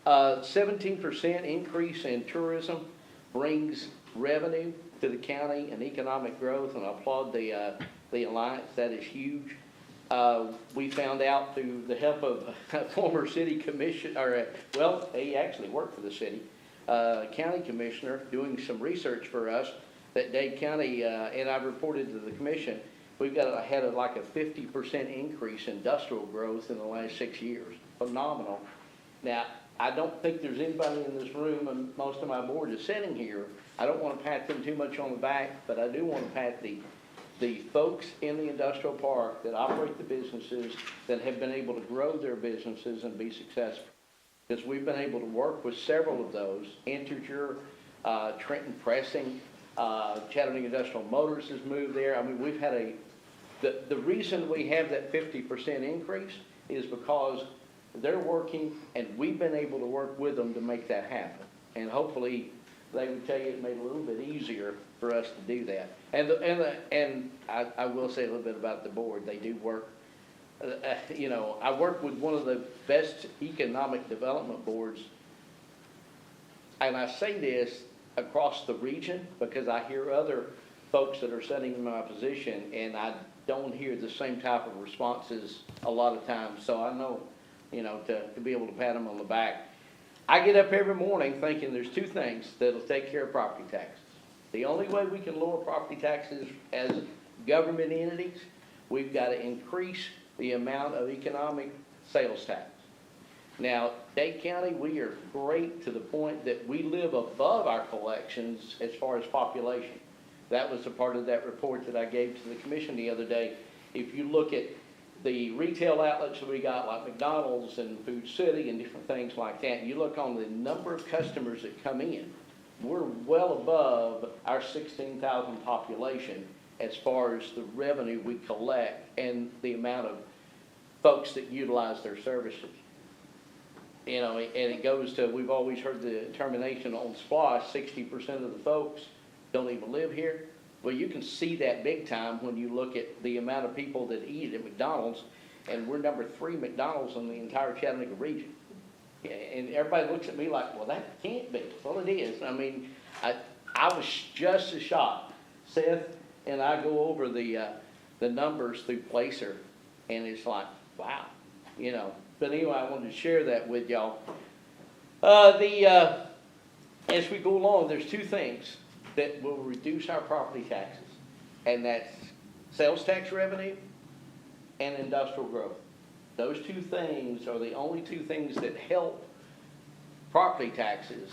17% increase in tourism brings revenue to the county and economic growth, and I applaud the alliance. That is huge. We found out through the help of a former city commissioner, he actually worked for the city, county commissioner, doing some research for us, that Dade County, and I've reported to the commission, we've had like a 50% increase in industrial growth in the last 6 years. Phenomenal. Now, I don't think there's anybody in this room, and most of my board is sitting here. I don't want to pat them too much on the back, but I do want to pat the folks in the industrial park that operate the businesses that have been able to grow their businesses and be successful. Because we've been able to work with several of those. Integer, Trenton Pressing, Chattanooga Industrial Motors has moved there. I mean, we've had the reason we have that 50% increase is because they're working, and we've been able to work with them to make that happen. And hopefully, they would tell you it made it a little bit easier for us to do that. And I will say a little bit about the board. They do work. You know, I work with one of the best economic development boards, and I say this across the region because I hear other folks that are sitting in my position, and I don't hear the same type of responses a lot of times. So I know, you know, to be able to pat them on the back. I get up every morning thinking there's two things that'll take care of property taxes. The only way we can lower property taxes as government entities, we've got to increase the amount of economic sales tax. Now, Dade County, we are great to the point that we live above our collections as far as population. That was a part of that report that I gave to the commission the other day. If you look at the retail outlets that we got, like McDonald's and Food City and different things like that, you look on the number of customers that come in, we're well above our 16,000 population as far as the revenue we collect and the amount of folks that utilize their services. You know, and it goes to, we've always heard the termination on SPLOST, 60% of the folks don't even live here. Well, you can see that big time when you look at the amount of people that eat at McDonald's, and we're number 3 McDonald's in the entire Chattanooga region. And everybody looks at me like, well, that can't be. Well, it is. I mean, I was just as shocked. Seth and I go over the numbers through Placer, and it's like, wow, you know. But anyway, I wanted to share that with y'all. As we go along, there's two things that will reduce our property taxes, and that's sales tax revenue and industrial growth. Those two things are the only two things that help property taxes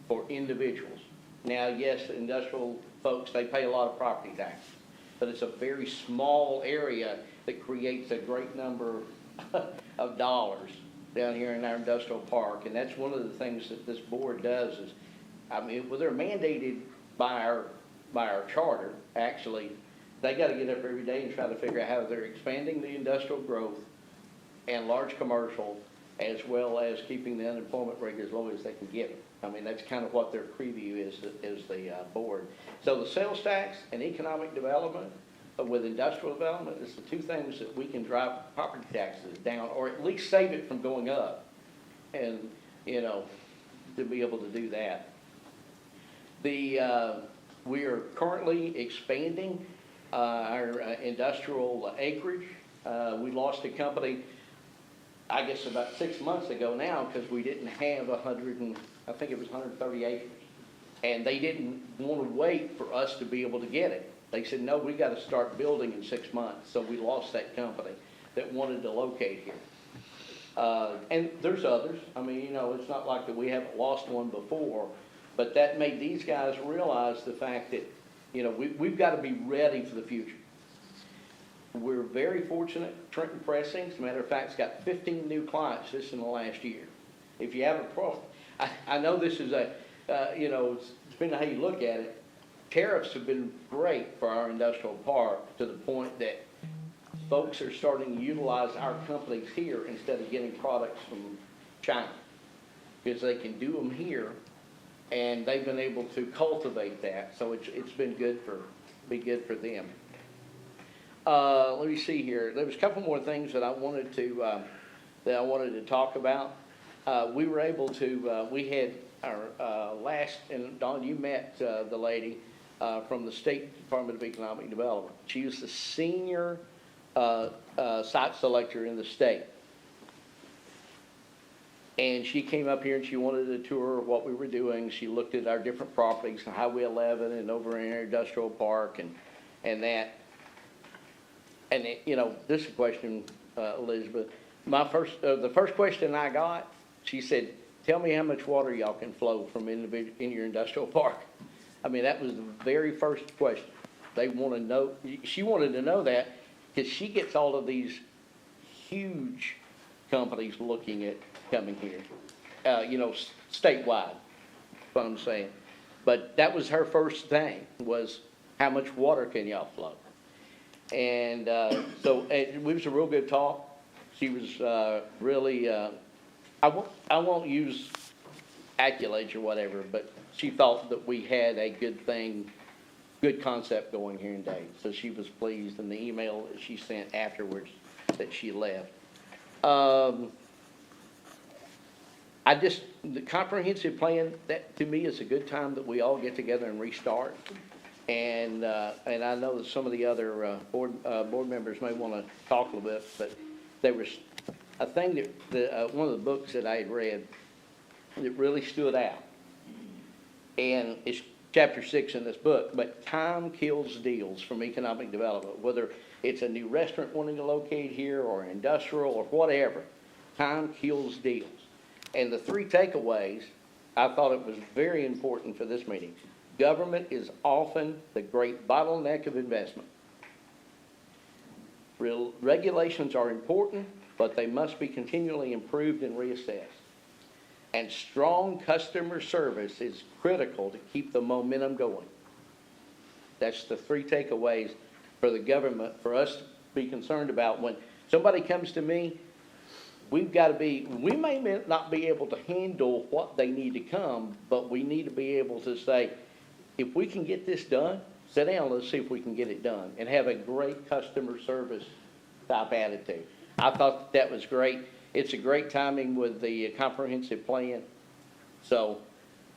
for individuals. Now, yes, industrial folks, they pay a lot of property taxes, but it's a very small area that creates a great number of dollars down here in our industrial park. And that's one of the things that this board does is, I mean, well, they're mandated by our charter, actually. They got to get up every day and try to figure out how they're expanding the industrial growth and large commercial, as well as keeping the unemployment rate as low as they can get it. I mean, that's kind of what their preview is the board. So the sales tax and economic development with industrial development is the two things that we can drive property taxes down, or at least save it from going up, and, you know, to be able to do that. We are currently expanding our industrial acreage. We lost a company, I guess about 6 months ago now, because we didn't have 130 acres. And they didn't want to wait for us to be able to get it. They said, no, we got to start building in 6 months. So we lost that company that wanted to locate here. And there's others. I mean, you know, it's not like that we haven't lost one before, but that made these guys realize the fact that, you know, we've got to be ready for the future. We're very fortunate. Trenton Pressing, as a matter of fact, has got 15 new clients just in the last year. If you have a problem, I know this is you know, it's depending on how you look at it, tariffs have been great for our industrial park to the point that folks are starting to utilize our companies here instead of getting products from China, because they can do them here, and they've been able to cultivate that. So it's been good for them. Let me see here. There was a couple more things that I wanted to talk about. We were able to. We had our last, and Don, you met the lady from the State Department of Economic Development. She was the senior site selector in the state. And she came up here and she wanted a tour of what we were doing. She looked at our different properties, Highway 11 and over in our industrial park and that. And, you know, this is a question, Elizabeth. The first question I got, she said, tell me how much water y'all can flow from in your industrial park. I mean, that was the very first question. They want to know, she wanted to know that because she gets all of these huge companies looking at coming here, you know, statewide, that's what I'm saying. But that was her first thing, was how much water can y'all flow? And so it was a real good talk. She was really, I won't use accolades or whatever, but she thought that we had a good thing, good concept going here in Dade. So she was pleased in the email that she sent afterwards that she left. The comprehensive plan, that to me is a good time that we all get together and restart. And I know that some of the other board members may want to talk a little bit, but there was a thing that one of the books that I had read that really stood out. And it's chapter 6 in this book, but time kills deals from economic development, whether it's a new restaurant wanting to locate here or industrial or whatever. Time kills deals. And the 3 takeaways, I thought it was very important for this meeting. Government is often the great bottleneck of investment. Regulations are important, but they must be continually improved and reassessed. And strong customer service is critical to keep the momentum going. That's the 3 takeaways for the government, for us to be concerned about. When somebody comes to me, we may not be able to handle what they need to come, but we need to be able to say, if we can get this done, sit down, let's see if we can get it done, and have a great customer service type attitude. I thought that was great. It's a great timing with the comprehensive plan. So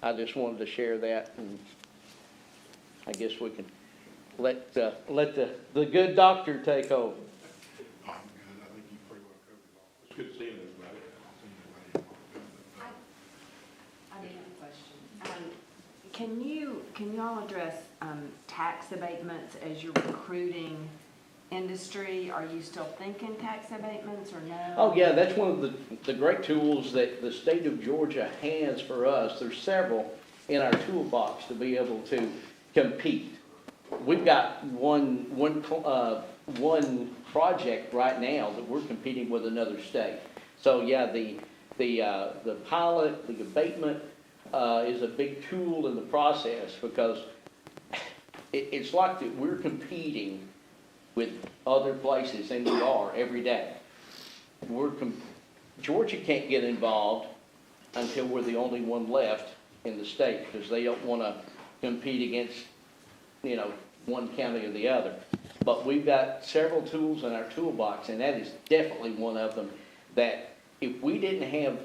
I just wanted to share that, and I guess we can let the good doctor take over. I'm good. I think you pretty well covered it all. It's good seeing everybody. I do have a question. Can you all address tax abatements as you're recruiting industry? Are you still thinking tax abatements or no? Oh, yeah, that's one of the great tools that the state of Georgia has for us. There's several in our toolbox to be able to compete. We've got one project right now that we're competing with another state. So, yeah, the pilot, the abatement is a big tool in the process, because it's like that we're competing with other places, and we are every day. Georgia can't get involved until we're the only one left in the state, because they don't want to compete against, you know, one county or the other. But we've got several tools in our toolbox, and that is definitely one of them, that if we didn't have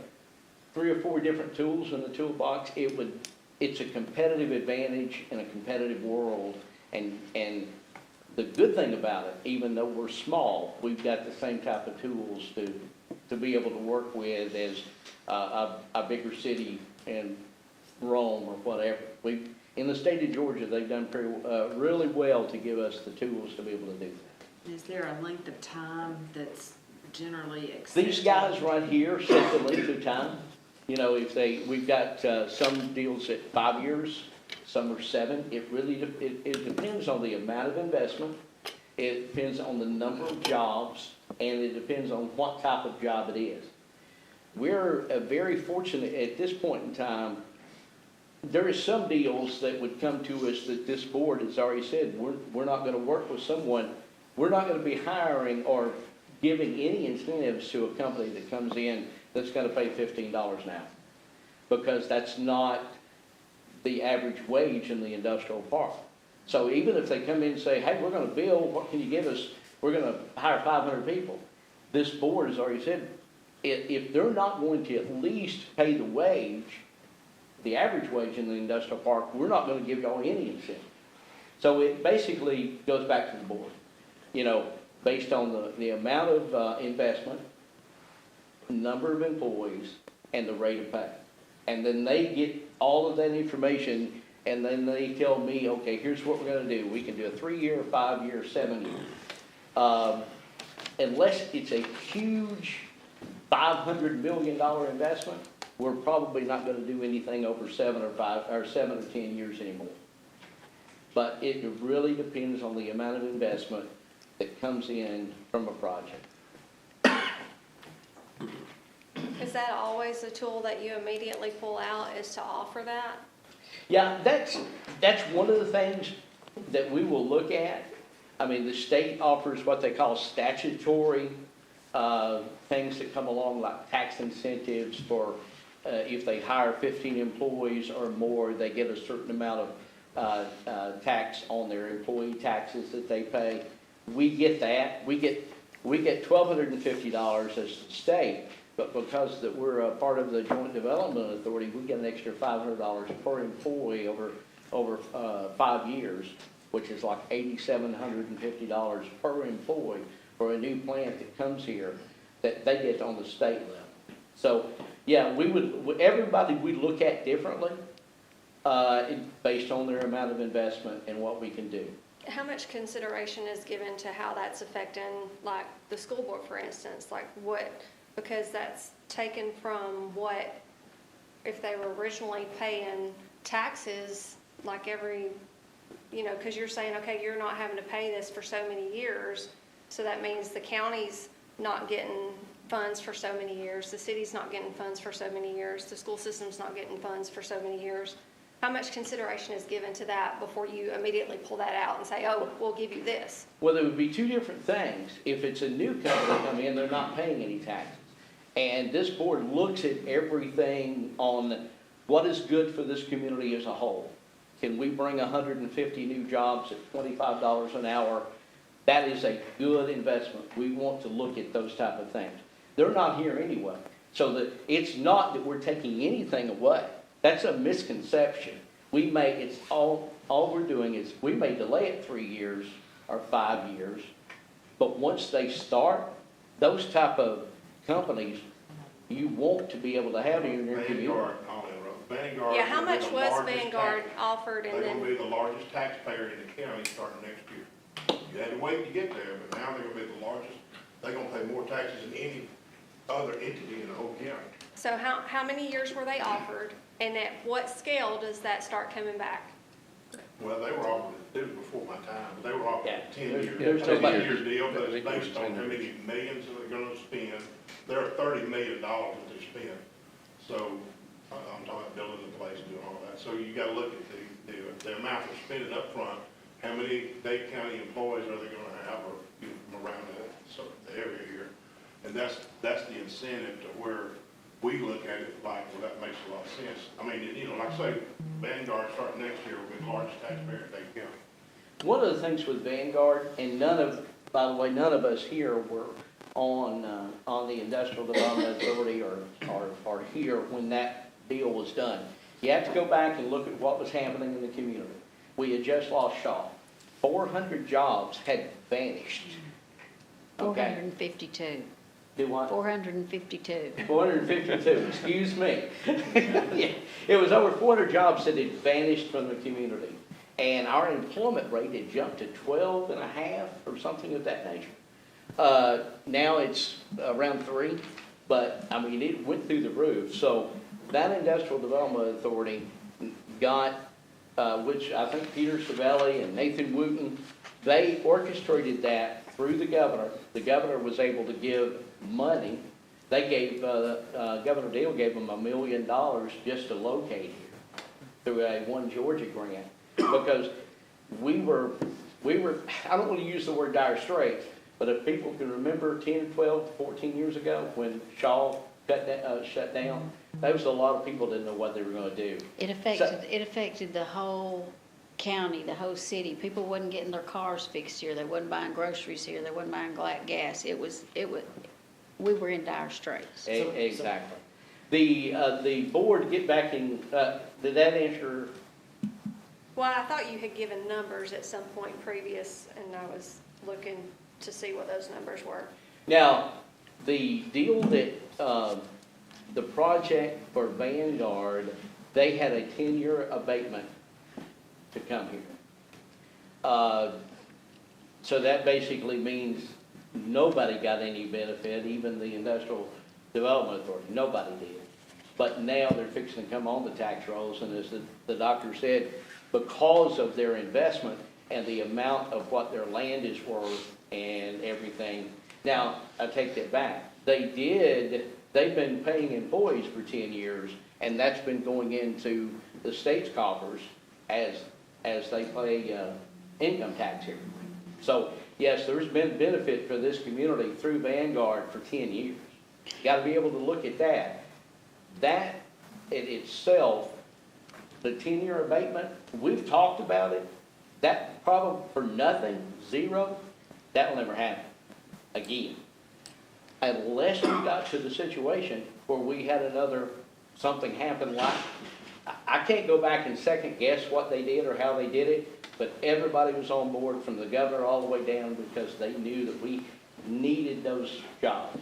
3 or 4 different tools in the toolbox, it's a competitive advantage in a competitive world. And the good thing about it, even though we're small, we've got the same type of tools to be able to work with as a bigger city in Rome or whatever. In the state of Georgia, they've done really well to give us the tools to be able to do that. Is there a length of time that's generally accepted? These guys right here set the length of time. You know, we've got some deals at 5 years, some are 7. It really it depends on the amount of investment. It depends on the number of jobs, and it depends on what type of job it is. We're very fortunate at this point in time. There is some deals that would come to us that this board has already said, we're not going to work with someone. We're not going to be hiring or giving any incentives to a company that comes in that's going to pay $15 an hour, because that's not the average wage in the industrial park. So even if they come in and say, hey, we're going to build, what can you give us? We're going to hire 500 people. This board has already said, if they're not going to at least pay the wage, the average wage in the industrial park, we're not going to give y'all any incentive. So it basically goes back to the board, you know, based on the amount of investment, number of employees, and the rate of pay. And then they get all of that information, and then they tell me, okay, here's what we're gonna do. We can do a 3-year, 5-year, 7-year. Unless it's a huge $500 million investment, we're probably not gonna do anything over 7 or 10 years anymore. But it really depends on the amount of investment that comes in from a project. Is that always a tool that you immediately pull out, is to offer that? Yeah, that's one of the things that we will look at. I mean, the state offers what they call statutory things that come along, like tax incentives for if they hire 15 employees or more, they get a certain amount of tax on their employee taxes that they pay. We get that. We get $1,250 as the state, but because that we're a part of the Joint Development Authority, we get an extra $500 per employee over 5 years, which is like $8,750 per employee for a new plant that comes here that they get on the state level. So, yeah, everybody we look at differently based on their amount of investment and what we can do. How much consideration is given to how that's affecting, like, the school board, for instance? Like, because that's taken from what, if they were originally paying taxes, like because you're saying, okay, you're not having to pay this for so many years, so that means the county's not getting funds for so many years, the city's not getting funds for so many years, the school system's not getting funds for so many years. How much consideration is given to that before you immediately pull that out and say, oh, we'll give you this? Well, there would be two different things. If it's a new company come in, they're not paying any taxes. And this board looks at everything on what is good for this community as a whole. Can we bring 150 new jobs at $25 an hour? That is a good investment. We want to look at those type of things. They're not here anyway. So that it's not that we're taking anything away. That's a misconception. All we're doing is we may delay it 3 years or 5 years, but once they start, those type of companies, you want to be able to have in your community. Vanguard. Yeah, how much was Vanguard offered, and They're then? gonna be the largest taxpayer in the county starting next year. You had to wait to get there, but now they're gonna be the largest. They're gonna pay more taxes than any other entity in the whole county. So how many years were they offered, and at what scale does that start coming back? Well, they were offered, it was before my time, but they were offered a 10-year, there's a nobody- 10-year deal, but it's based on how many millions they're gonna spend. There are $30 million that they spend. So, I'm talking about building the place and doing all that. So you gotta look at the amount they're spending up front. How many Dade County employees are they gonna have or from around the area here? And that's the incentive to where we look at it like, well, that makes a lot of sense. I mean, like I say, Vanguard starting next year will be the largest taxpayer in Dade County. One of the things with Vanguard, and by the way, none of us here were on the Industrial Development Authority or here when that deal was done. You have to go back and look at what was happening in the community. We had just lost Shaw. 400 jobs had vanished. Okay? 452. Do what? 452. 452, excuse me. Yeah, it was over 400 jobs that had vanished from the community. And our employment rate had jumped to 12.5 or something of that nature. Now it's around 3, but I mean, it went through the roof. So that Industrial Development Authority got, which I think Peter Savelli and Nathan Wooten, they orchestrated that through the governor. The governor was able to give money. They gave, Governor Deal gave them $1 million just to locate here through a One Georgia grant. Because we were, I don't want to use the word dire straits, but if people can remember 10, 12, 14 years ago when Shaw shut down, there was a lot of people didn't know what they were going to do. It affected the whole county, the whole city. People wasn't getting their cars fixed here. They wasn't buying groceries here. They wasn't buying gas. We were in dire straits. Exactly. The board, get back in, did that answer? Well, I thought you had given numbers at some point previous, and I was looking to see what those numbers were. Now, the deal that the project for Vanguard, they had a 10-year abatement to come here. So that basically means nobody got any benefit, even the Industrial Development Authority, nobody did. But now they're fixing to come on the tax rolls, and as the doctor said, because of their investment and the amount of what their land is worth and everything. Now, I take that back. They've been paying employees for 10 years, and that's been going into the state's coffers as they pay income tax here. So, yes, there's been benefit for this community through Vanguard for 10 years. You gotta be able to look at that. That in itself, the 10-year abatement, we've talked about it. That problem for nothing, zero, that will never happen again. Unless we got to the situation where we had something happen like, I can't go back and second guess what they did or how they did it, but everybody was on board from the governor all the way down because they knew that we needed those jobs.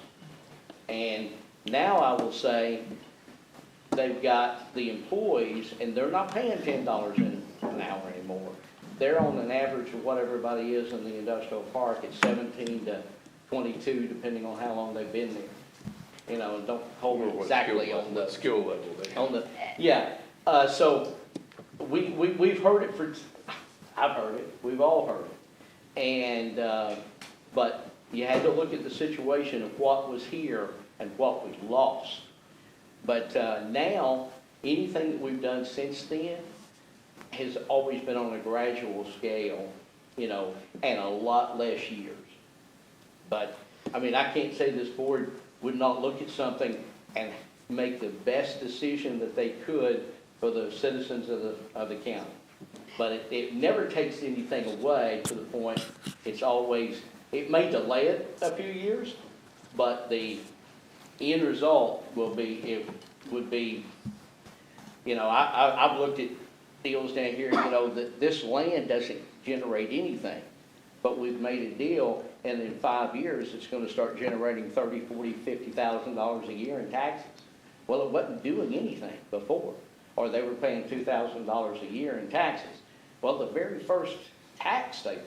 And now I will say they've got the employees and they're not paying $10 an hour anymore. They're on an average of what everybody is in the industrial park at 17 to 22, depending on how long they've been there. You know, and don't hold me exactly on the skill level they have. on the, yeah. So we've heard it I've heard it, we've all heard it. And, but you had to look at the situation of what was here and what was lost. But now, anything that we've done since then has always been on a gradual scale, you know, and a lot less years. But, I mean, I can't say this board would not look at something and make the best decision that they could for the citizens of the county. But it never takes anything away to the point, it's always, it may delay it a few years, but the end result would be, you know, I've looked at deals down here, you know, that this land doesn't generate anything. But we've made a deal, and in 5 years, it's gonna start generating $30,000, $40,000, $50,000 a year in taxes. Well, it wasn't doing anything before, or they were paying $2,000 a year in taxes. Well, the very first tax they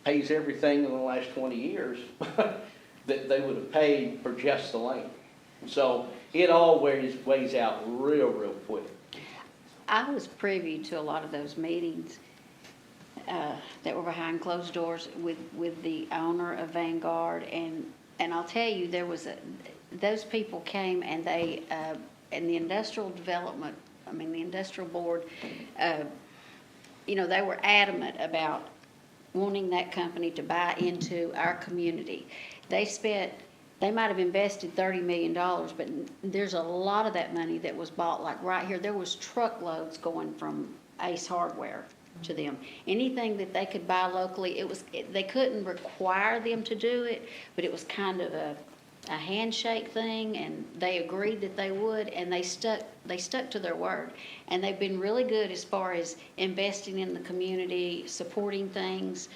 pays everything in the last 20 years that they would have paid for just the land. So it all weighs out real quick. I was privy to a lot of those meetings that were behind closed doors with the owner of Vanguard, and I'll tell you, those people came and they and the industrial development, the industrial board, you know, they were adamant about wanting that company to buy into our community. They might have invested $30 million, but there's a lot of that money that was bought, like right here. There was truckloads going from Ace Hardware to them. Anything that they could buy locally, they couldn't require them to do it, but it was kind of a handshake thing, and they agreed that they would, and they stuck to their word. And they've been really good as far as investing in the community, supporting things,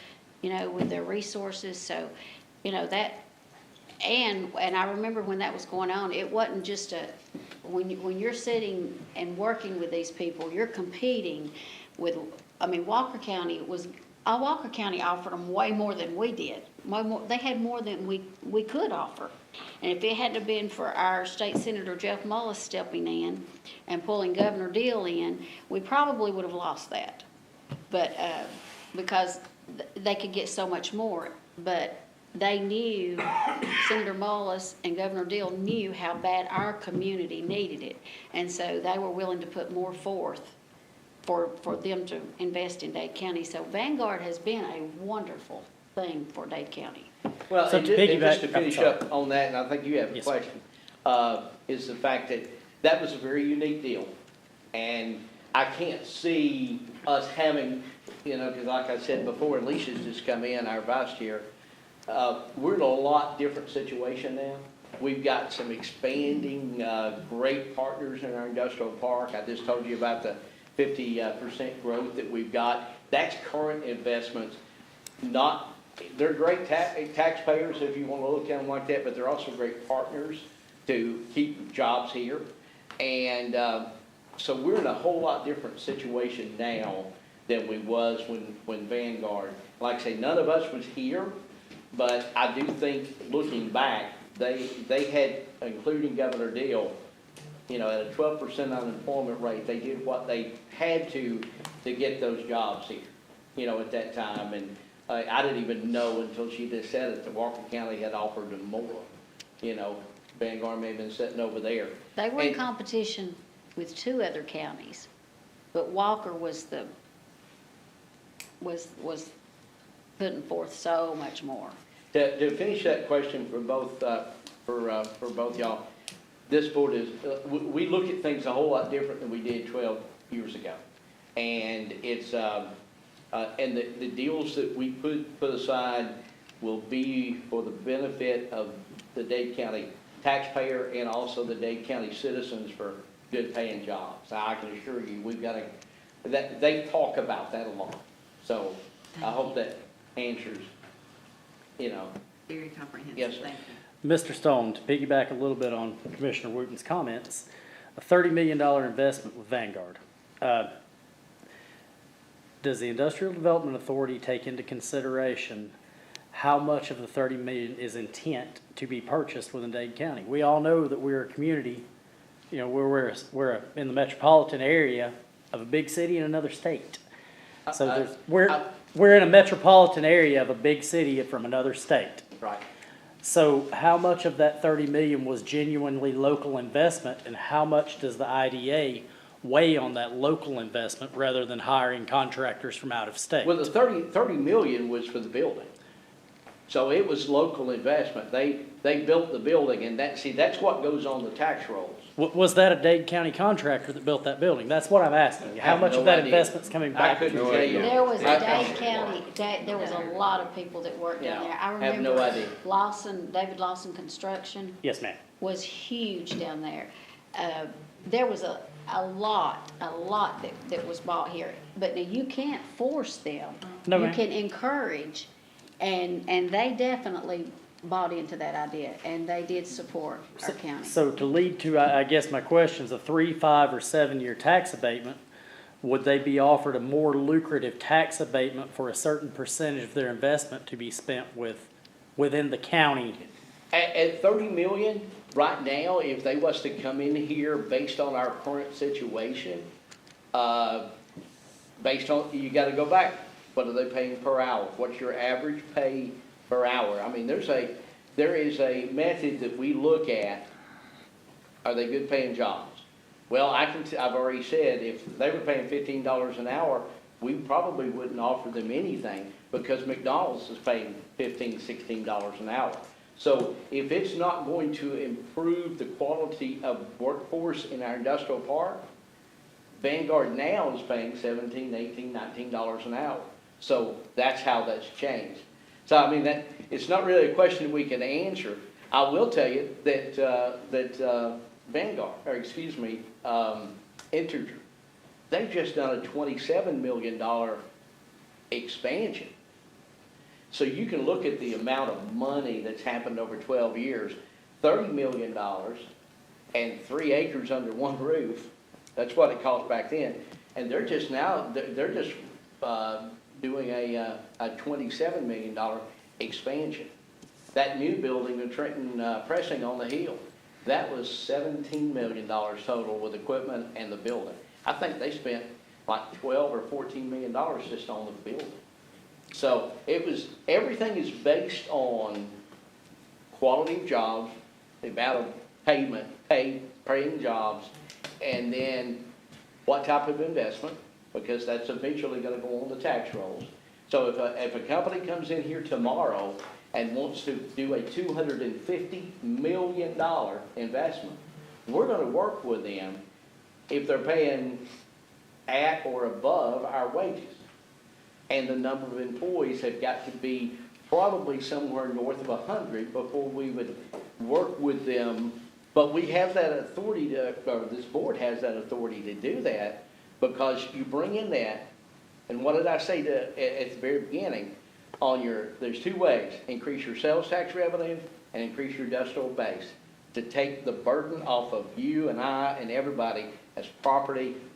you know, with their resources. So, you know, that. And I remember when that was going on, it wasn't just when you're sitting and working with these people, you're competing with, Walker County offered them way more than we did. They had more than we could offer. And if it hadn't have been for our state senator Jeff Mullis stepping in and pulling Governor Deal in, we probably would have lost that. But, because they could get so much more, but they knew, Senator Mullis and Governor Deal knew how bad our community needed it. And so they were willing to put more forth for them to invest in Dade County. So Vanguard has been a wonderful thing for Dade County. Well, So and to just to piggyback- finish up on that, and I think you have a Yes. question, is the fact that that was a very unique deal. And I can't see us having, you know, because like I said before, Alicia's just come in, our vice chair, we're in a lot different situation now. We've got some expanding, great partners in our industrial park. I just told you about the 50% growth that we've got. That's current investments. They're great taxpayers if you want to look at them like that, but they're also great partners to keep jobs here. And, so we're in a whole lot different situation now than we was when Vanguard, like I say, none of us was here, but I do think, looking back, they had, including Governor Deal, you know, at a 12% unemployment rate, they did what they had to get those jobs here, you know, at that time. And I didn't even know until she just said it, that Walker County had offered them more. You know, Vanguard may have been sitting over there. They were in competition with 2 other counties, but Walker was putting forth so much more. To finish that question for both, for both y'all, this board is, we look at things a whole lot different than we did 12 years ago. And it's, and the deals that we put aside will be for the benefit of the Dade County taxpayer and also the Dade County citizens for good paying jobs. I can assure you, we've got they talk about that a lot. So I hope that answers, you know. Very comprehensive. Yes, sir. Thank you. Mr. Stone, to piggyback a little bit on Commissioner Wooten's comments, a $30 million investment with Vanguard. Does the Industrial Development Authority take into consideration how much of the $30 million is intent to be purchased within Dade County? We all know that we're a community, you know, we're in the metropolitan area of a big city in another state. So we're in a metropolitan area of a big city from another state. Right. So how much of that 30 million was genuinely local investment, and how much does the IDA weigh on that local investment rather than hiring contractors from out of state? Well, the 30 million was for the building. So it was local investment. They built the building, and that's what goes on the tax rolls. Was that a Dade County contractor that built that building? That's what I'm asking. How much of that investment's coming back? I couldn't tell you. There was a Dade County, there was a lot of people that worked down there. I have no remember idea. David Lawson Construction Yes, ma'am. was huge down there. There was a lot that was bought here. But now you can't force them. No, You ma'am. can encourage, and they definitely bought into that idea, and they did support our county. So to lead to, I guess my question's a 3, 5, or 7-year tax abatement, would they be offered a more lucrative tax abatement for a certain percentage of their investment to be spent within the county? At 30 million, right now, if they was to come in here based on our current situation, based on, you gotta go back. What are they paying per hour? What's your average pay per hour? I mean, there is a method that we look at. Are they good paying jobs? Well, I've already said, if they were paying $15 an hour, we probably wouldn't offer them anything, because McDonald's is paying $15, $16 an hour. So if it's not going to improve the quality of workforce in our industrial park, Vanguard now is paying $17, $18, $19 an hour. So that's how that's changed. So I mean, it's not really a question we can answer. I will tell you that Vanguard, or excuse me, Integer, they've just done a $27 million expansion. So you can look at the amount of money that's happened over 12 years, $30 million and 3 acres under one roof. That's what it cost back then. And they're just doing a $27 million expansion. That new building in Trenton Pressing on the Hill, that was $17 million total with equipment and the building. I think they spent like $12 or $14 million just on the building. So everything is based on quality of jobs, the amount of paying jobs, and then what type of investment, because that's eventually gonna go on the tax rolls. So if a company comes in here tomorrow and wants to do a $250 million investment, we're gonna work with them if they're paying at or above our wages. And the number of employees have got to be probably somewhere north of 100 before we would work with them. But we have that authority or this board has that authority to do that, because you bring in that, and what did I say at the very beginning? There's 2 ways: increase your sales tax revenue and increase your industrial base. to take the burden off of you and I and everybody as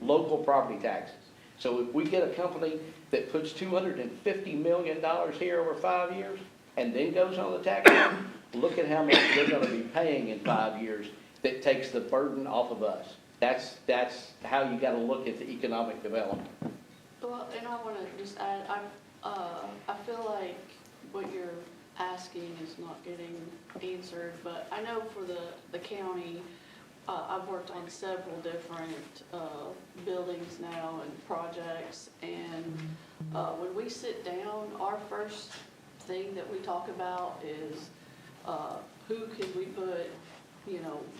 local property taxes. So if we get a company that puts $250 million here over 5 years and then goes on the tax rate, look at how much they're gonna be paying in 5 years that takes the burden off of us. That's how you gotta look at the economic development. Well, and I wanna just add, I feel like what you're asking is not getting answered, but I know for the county, I've worked on several different, buildings now and projects, and, when we sit down, our first thing that we talk about is, who could we put,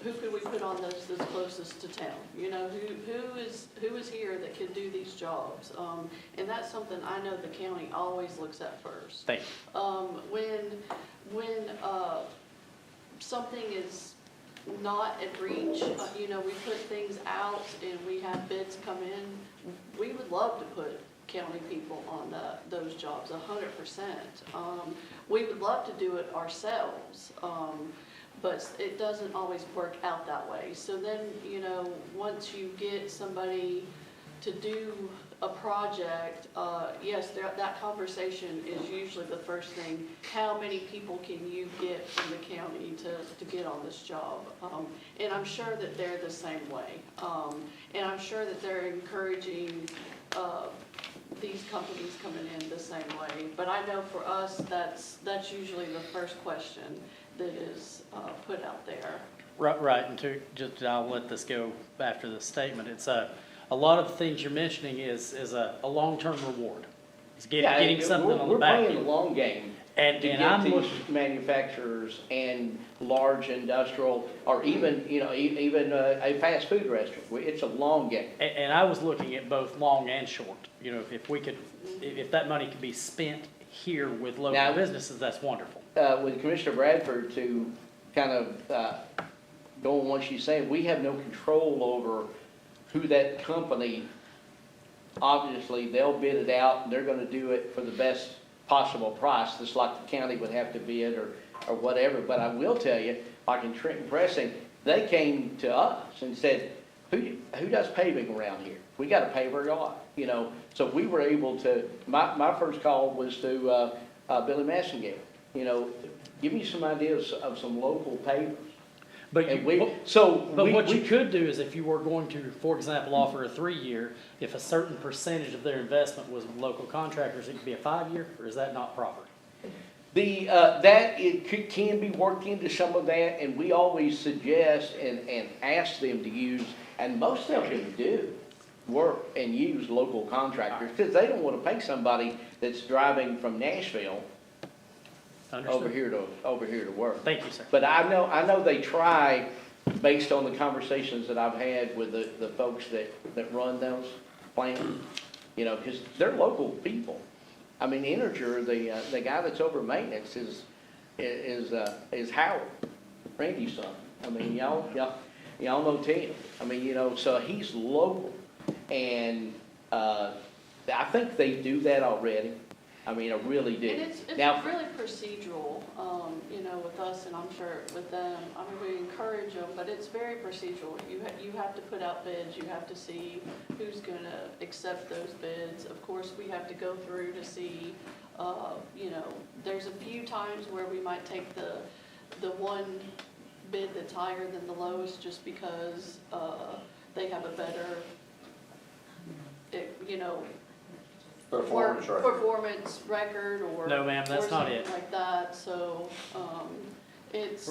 who could we put on this that's closest to town? Who is here that could do these jobs? And that's something I know the county always looks at first. Thank you. When something is not at reach, we put things out and we have bids come in, we would love to put county people on those jobs, 100%. We would love to do it ourselves, but it doesn't always work out that way. So then, once you get somebody to do a project, yes, that conversation is usually the first thing. How many people can you get from the county to get on this job? And I'm sure that they're the same way. And I'm sure that they're encouraging these companies coming in the same way. But I know for us, that's usually the first question that is put out there. Right, and I'll let this go after the statement. It's a lot of the things you're mentioning is a long-term reward. It's getting something on the back end. We're playing the long game. And to get these manufacturers and large industrial, or even a fast food restaurant. It's a long game. And I was looking at both long and short. If that money could be spent here with local businesses, that's wonderful. With Commissioner Bradford, to kind of go on what she's saying, we have no control over who that company. Obviously, they'll bid it out and they're going to do it for the best possible price, just like the county would have to bid or whatever. But I will tell you, like in Trenton Pressing, they came to us and said, who does paving around here? We got a paver lot, So we were able to, my first call was to Billy Massengale, give me some ideas of some local pavers. But what you could do is if you were going to, for example, offer a 3-year, if a certain percentage of their investment was with local contractors, it could be a 5-year, or is that not proper? It can be worked into some of that, and we always suggest and ask them to use, and most of them do, work and use local contractors, because they don't want to pay somebody that's driving from Nashville over here to work. Thank you, sir. But I know they try, based on the conversations that I've had with the folks that run those plants, because they're local people. I mean, Integer, the guy that's over maintenance is Howard, Randy's son. I mean, y'all know Tim. I mean, so he's local, and I think they do that already. I mean, I really do. And it's really procedural, with us, and I'm sure with them. I mean, we encourage them, but it's very procedural. You have to put out bids. You have to see who's going to accept those bids. Of course, we have to go through to see, there's a few times where we might take the one bid that's higher than the lowest just because they have a better, performance record or no, ma'am, that's not it. Like that. So it's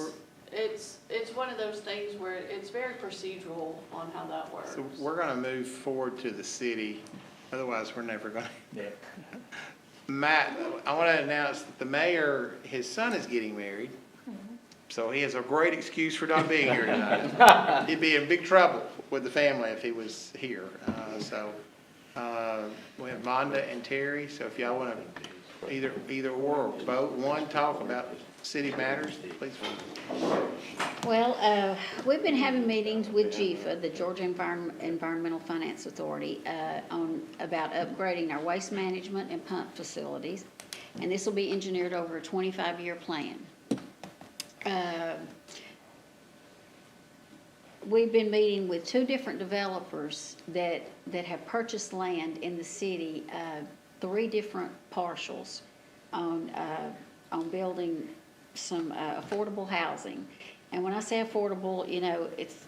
one of those things where it's very procedural on how that works. So we're going to move forward to the city. Otherwise, we're never going to. Yeah. Matt, I want to announce that the mayor, his son is getting married. So he has a great excuse for not being here tonight. He'd be in big trouble with the family if he was here. We have Monda and Terry, so if y'all want to either or both, talk about city matters, please. Well, we've been having meetings with GFA, the Georgia Environmental Finance Authority, about upgrading our waste management and pump facilities, and this will be engineered over a 25-year plan. we've been meeting with two different developers that have purchased land in the city, 3 different parcels on building some affordable housing. And when I say affordable, you know, it's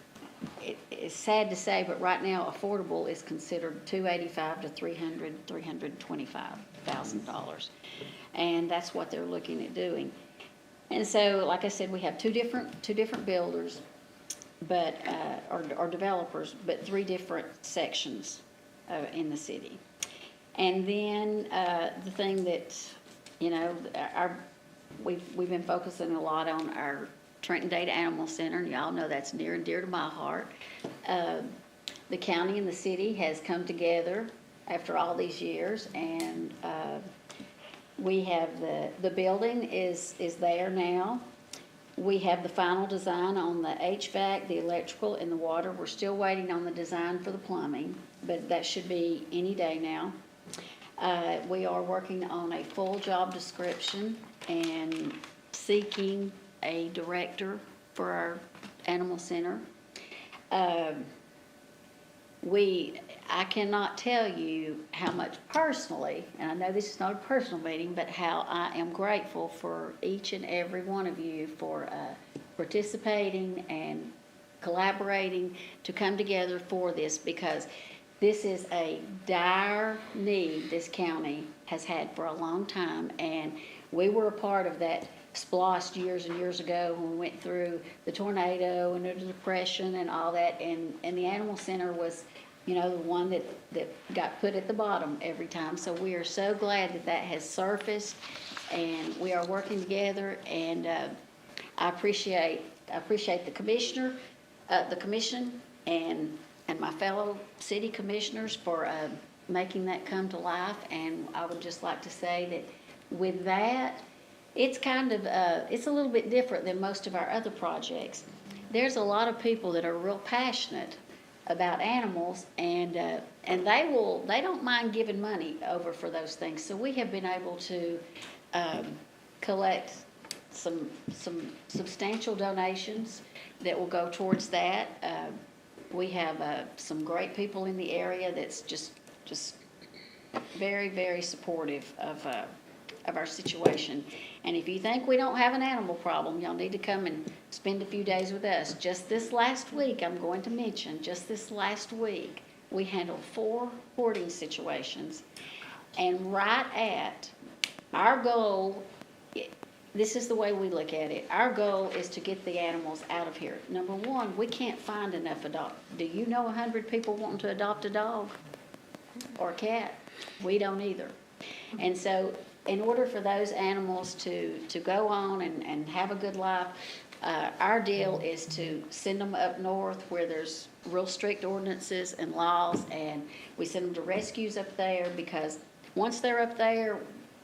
sad to say, but right now, affordable is considered $285,000 to $325,000. And that's what they're looking at doing. And so, like I said, we have two different builders, but, or developers, but 3 different sections in the city. And then, the thing that, you know, we've been focusing a lot on our Trenton Dade Animal Center, and y'all know that's near and dear to my heart. The county and the city has come together after all these years, and we have the building is there now. We have the final design on the HVAC, the electrical, and the water. We're still waiting on the design for the plumbing, but that should be any day now. We are working on a full job description and seeking a director for our animal center. I cannot tell you how much personally, and I know this is not a personal meeting, but how I am grateful for each and every one of you for participating and collaborating to come together for this, because this is a dire need this county has had for a long time, and we were a part of that SPLOST years and years ago when we went through the tornado and the depression and all that, and the animal center was, you know, the one that got put at the bottom every time. So we are so glad that has surfaced, and we are working together, and I appreciate the commissioner, the commission, and my fellow city commissioners for making that come to life. And I would just like to say that with that, it's kind of, it's a little bit different than most of our other projects. There's a lot of people that are real passionate about animals, and they don't mind giving money over for those things. So we have been able to collect some substantial donations that will go towards that. We have some great people in the area that's just very, very supportive of our situation. And if you think we don't have an animal problem, y'all need to come and spend a few days with us. Just this last week, I'm going to mention, just this last week, we handled 4 hoarding situations. And right at our goal, this is the way we look at it. Our goal is to get the animals out of here. Number one, we can't find enough do you know 100 people wanting to adopt a dog or a cat? We don't either. And so in order for those animals to go on and have a good life, our deal is to send them up north where there's real strict ordinances and laws, and we send them to rescues up there, because once they're up there,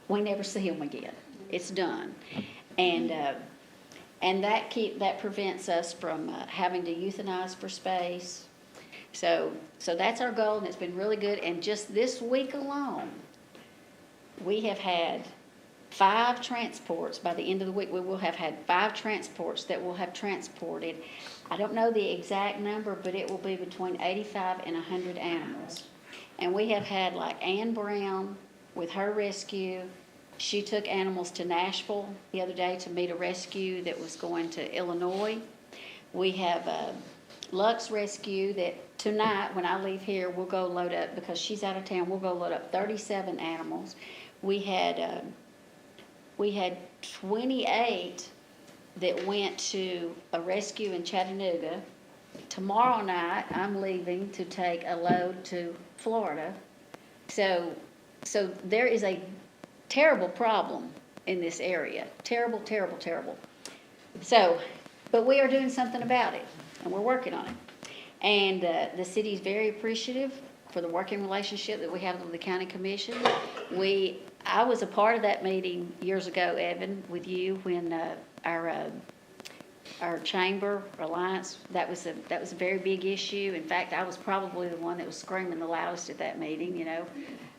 we never see them again. It's done. And that prevents us from having to euthanize for space. So that's our goal, and it's been really good. And just this week alone, we have had 5 transports. By the end of the week, we will have had 5 transports that will have transported, I don't know the exact number, but it will be between 85 and 100 animals. And we have had, like, Ann Brown with her rescue. She took animals to Nashville the other day to meet a rescue that was going to Illinois. We have Lux Rescue that tonight, when I leave here, we'll go load up, because she's out of town, we'll go load up 37 animals. We had 28 that went to a rescue in Chattanooga. Tomorrow night, I'm leaving to take a load to Florida. So there is a terrible problem in this area. Terrible, terrible, terrible. So, but we are doing something about it, and we're working on it. And the city is very appreciative for the working relationship that we have with the county commission. I was a part of that meeting years ago, Evan, with you, when our chamber alliance, that was a very big issue. In fact, I was probably the one that was screaming the loudest at that meeting. You know,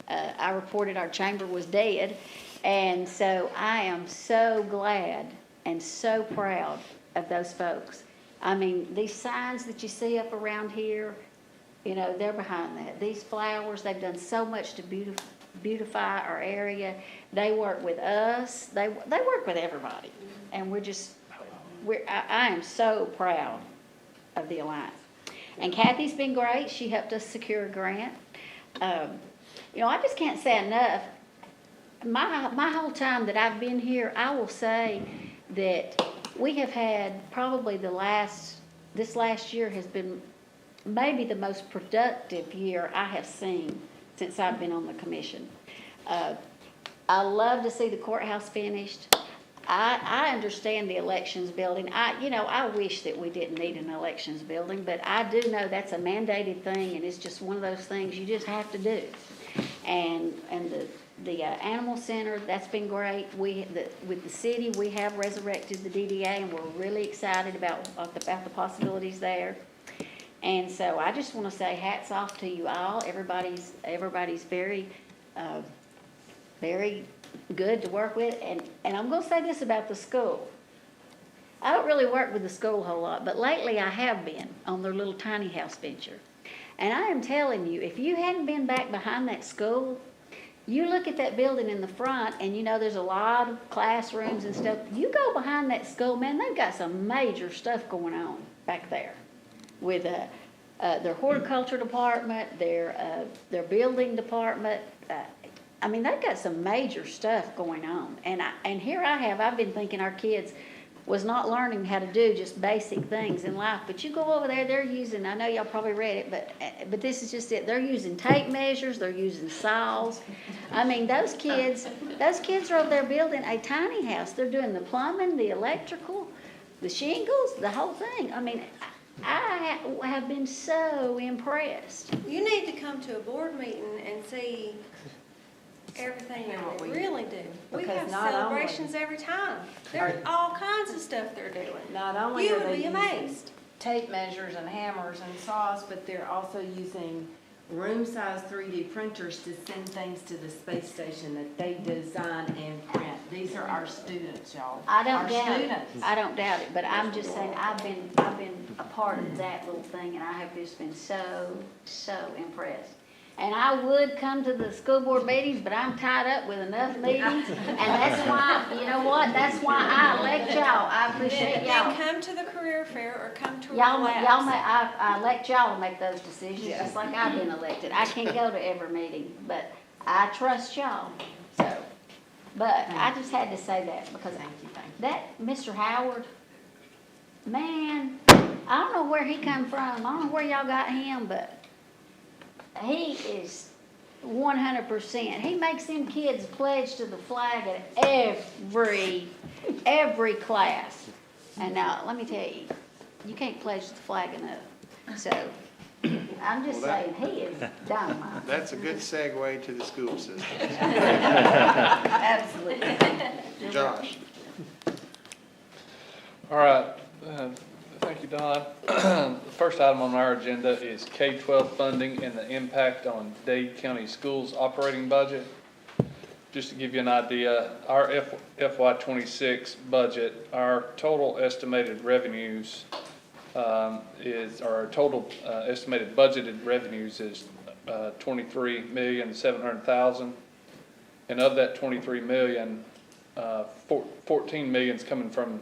I reported our chamber was dead, and so I am so glad and so proud of those folks. I mean, these signs that you see up around here, you know, they're behind that. These flowers, they've done so much to beautify our area. They work with us, they work with everybody. And I am so proud of the Alliance. And Kathy's been great, she helped us secure a grant. You know, I just can't say enough. My whole time that I've been here, I will say that we have had probably this last year has been maybe the most productive year I have seen since I've been on the commission. I love to see the courthouse finished. I understand the elections building. I wish that we didn't need an elections building, but I do know that's a mandated thing, and it's just one of those things you just have to do. And the animal center, that's been great. With the city, we have resurrected the DDA, and we're really excited about the possibilities there. And so I just want to say hats off to you all. Everybody's very, very good to work with. And I'm going to say this about the school. I don't really work with the school a whole lot, but lately I have been on their little tiny house venture. And I am telling you, if you hadn't been back behind that school, you look at that building in the front and you know there's a lot of classrooms and stuff. You go behind that school, man, they've got some major stuff going on back there with their horticulture department, their building department. I mean, they've got some major stuff going on. And here I've been thinking our kids was not learning how to do just basic things in life. But you go over there, they're using, I know y'all probably read it, but this is just it. They're using tape measures, they're using saws. I mean, those kids are over there building a tiny house. They're doing the plumbing, the electrical, the shingles, the whole thing. I mean, I have been so impressed. You need to come to a board meeting and see everything that they really do. We have celebrations every time. There's all kinds of stuff they're doing. Not only You are would they be using amazed. tape measures and hammers and saws, but they're also using room-size 3D printers to send things to the space station that they design and print. These are our students, y'all. I don't Our doubt it. students. I don't doubt it, but I'm just saying, I've been a part of that little thing, and I have just been so impressed. And I would come to the school board meetings, but I'm tied up with enough meetings, and that's why, you know what, that's why I elect y'all. I appreciate y'all. Then come to the career fair or come to a Y'all, class. I elect y'all to make those decisions, just like I've been elected. I can't go to every meeting, but I trust y'all, so. But I just had to say that, because that Mr. Howard, man, I don't know where he come from, I don't know where y'all got him, but he is 100%. He makes them kids pledge to the flag at every class. And now, let me tell you, you can't pledge to the flag enough. So, I'm just saying, he is dynamite. That's a good segue to the school system. Absolutely. Josh. All right, thank you, Don. The first item on our agenda is K-12 funding and the impact on Dade County Schools operating budget. Just to give you an idea, our FY26 budget, our total estimated revenues estimated budgeted revenues is $23,700,000, and of that $23 million, $14 million is coming from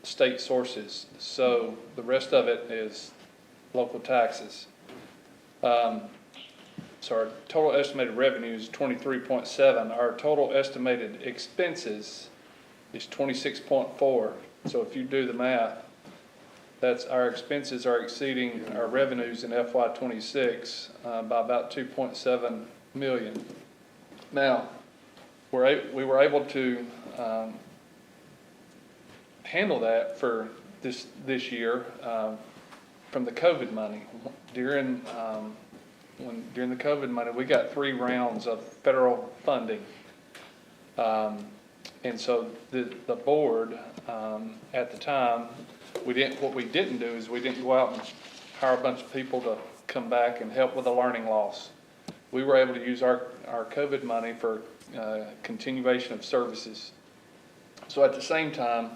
state sources, so the rest of it is local taxes. So our total estimated revenue is 23.7. Our total estimated expenses is 26.4. So if you do the math, that's our expenses are exceeding our revenues in FY26 by about 2.7 million. Now, we were able to handle that for this year from the COVID money. During the COVID money, we got 3 rounds of federal funding, and so the board at the time, what we didn't do is we didn't go out and hire a bunch of people to come back and help with the learning loss. We were able to use our COVID money for continuation of services. So at the same time,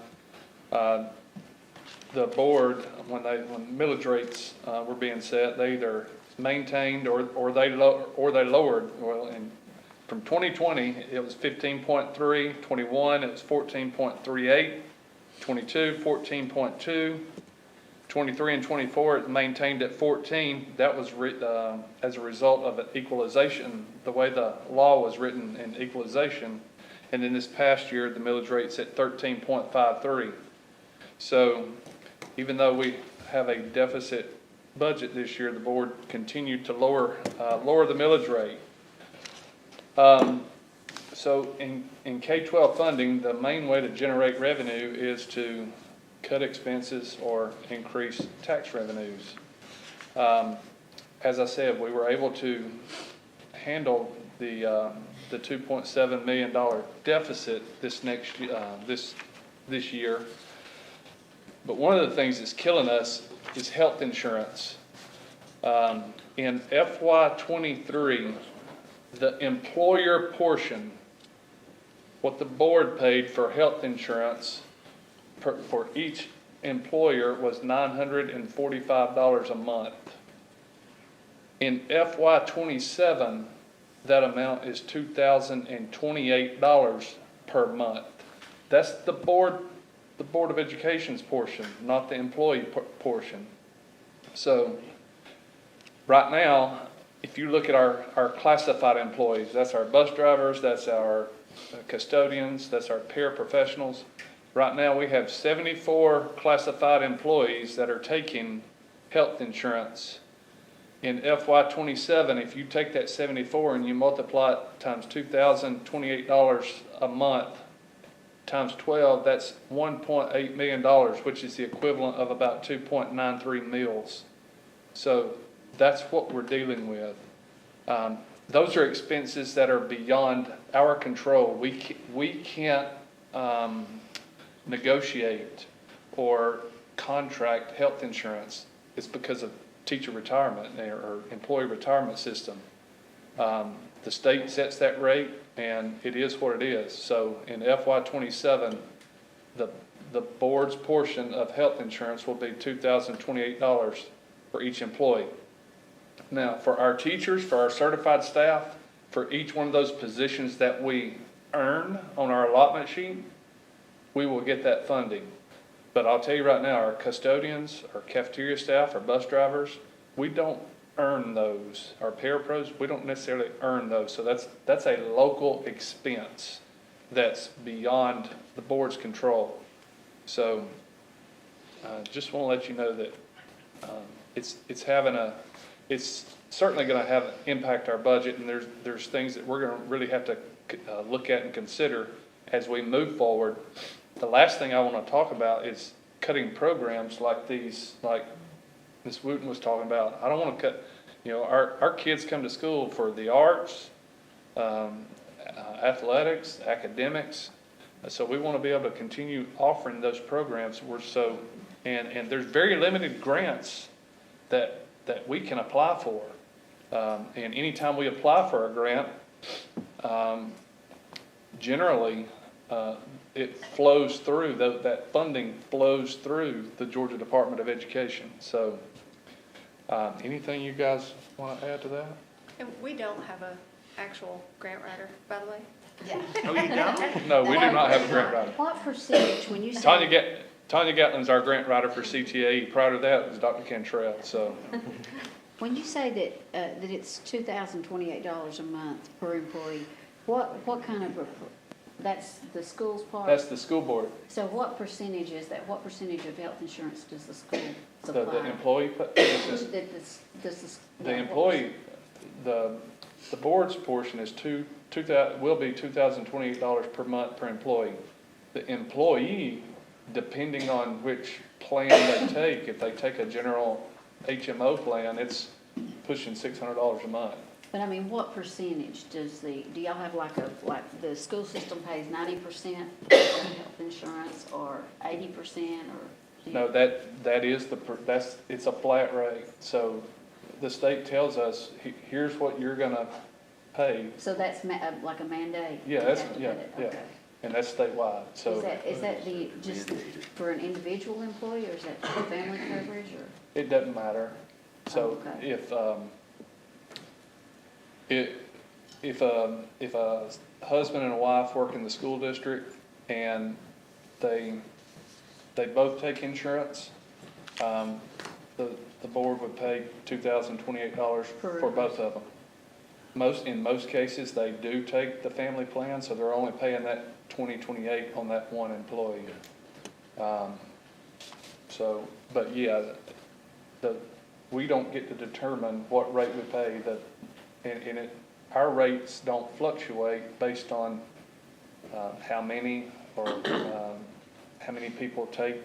the board, when millage rates, were being set, they either maintained or they lowered. Well, and from 2020, it was 15.3, 21, it was 14.38, 22, 14.2, 23 and 24, it maintained at 14. That was as a result of an equalization, the way the law was written in equalization. And then this past year, the millage rate's at 13.53. So even though we have a deficit budget this year, the board continued to lower the millage rate. So in K-12 funding, the main way to generate revenue is to cut expenses or increase tax revenues. As I said, we were able to handle the $2.7 million deficit this year. But one of the things that's killing us is health insurance. In FY23, the employer portion, what the board paid for health insurance for each employer was $945 a month. In FY27, that amount is $2,028 per month. That's the Board of Education's portion, not the employee portion. So right now, if you look at our classified employees, that's our bus drivers, that's our custodians, that's our paraprofessionals. Right now, we have 74 classified employees that are taking health insurance. In FY27, if you take that 74 and you multiply it times $2,028 a month, times 12, that's $1.8 million, which is the equivalent of about 2.93 meals. So that's what we're dealing with. Those are expenses that are beyond our control. We can't negotiate or contract health insurance. It's because of teacher retirement or employee retirement system. The state sets that rate, and it is what it is. So in FY27, the board's portion of health insurance will be $2,028 for each employee. Now, for our teachers, for our certified staff, for each one of those positions that we earn on our allotment sheet, we will get that funding. But I'll tell you right now, our custodians, our cafeteria staff, our bus drivers, we don't earn those. Our parapros, we don't necessarily earn those. So that's a local expense that's beyond the board's control. So just want to let you know that it's certainly going to have impact our budget, and there's things that we're going to really have to look at and consider as we move forward. The last thing I want to talk about is cutting programs like these, like Ms. Wooten was talking about. I don't want to cut, our kids come to school for the arts, athletics, academics. So we want to be able to continue offering those programs. And there's very limited grants that we can apply for. And anytime we apply for a grant, generally, it flows through, that funding flows through the Georgia Department of Education. So anything you guys want to add to that? And we don't have an actual grant writer, by the way. Yeah. Oh, you don't? No, we do not have a grant writer. What percentage, when you say? Tanya Gatlin's our grant writer for CTAE. Prior to that was Dr. Cantrell, so. When you say that it's $2,028 a month per employee, what kind of, that's the school's part? That's the school board. So what percentage is that? What percentage of health insurance does the school supply? The employee, the employee, the board's portion is will be $2,028 per month per employee. The employee, depending on which plan they take, if they take a general HMO plan, it's pushing $600 a month. But I mean, what percentage do y'all have like the school system pays 90% of health insurance or 80% or? No, that is it's a flat rate. So the state tells us, here's what you're gonna pay. So that's like a mandate? Yeah, You have to put it? yeah. Okay. and that's statewide, so. Is that just for an individual employee, or is that for family coverage, or? It doesn't matter. So Okay. if a husband and a wife work in the school district and they both take insurance, the board would pay $2,028 for both of them. In most cases, they do take the family plan, so they're only paying that $2,028 on that one employee. But yeah, we don't get to determine what rate we pay. Our rates don't fluctuate based on how many people take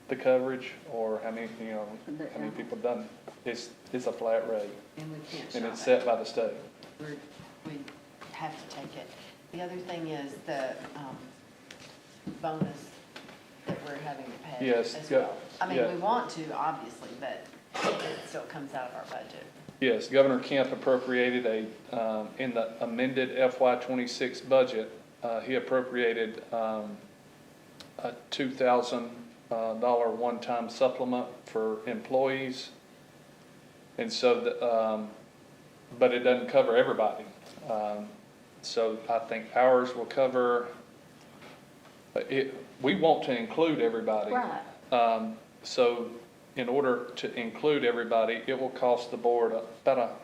the coverage, or how many people done. It's a flat rate. And we can't And shop it's it. set by the state. We have to take it. The other thing is the bonus that we're having to pay Yes, as yeah, well. I mean, yeah. we want to, obviously, but it still comes out of our budget. Yes, Governor Kemp appropriated in the amended FY26 budget, he appropriated a $2,000 one-time supplement for employees. And so, but it doesn't cover everybody. So I think ours will cover, we want to include everybody. Right. So in order to include everybody, it will cost the board about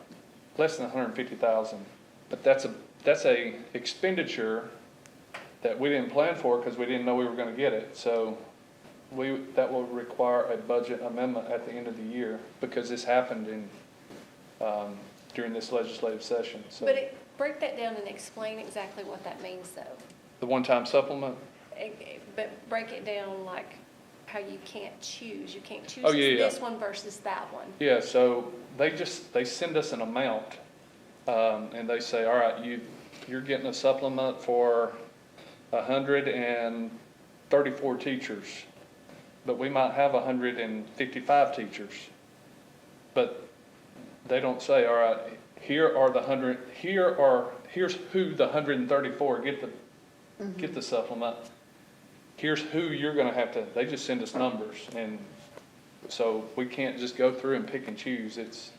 less than $150,000. But that's a expenditure that we didn't plan for because we didn't know we were going to get it. So that will require a budget amendment at the end of the year, because this happened during this legislative session. So But break that down and explain exactly what that means, though. the one-time supplement. But break it down like how you can't choose. You can't choose Oh, yeah, yeah. this one versus that one. Yeah, so they send us an amount, and they say, all right, you're getting a supplement for 134 teachers, but we might have 155 teachers. But they don't say, all right, here's who the 134 get the supplement. Here's who you're gonna have to, they just send us numbers, and so we can't just go through and pick and choose. It's,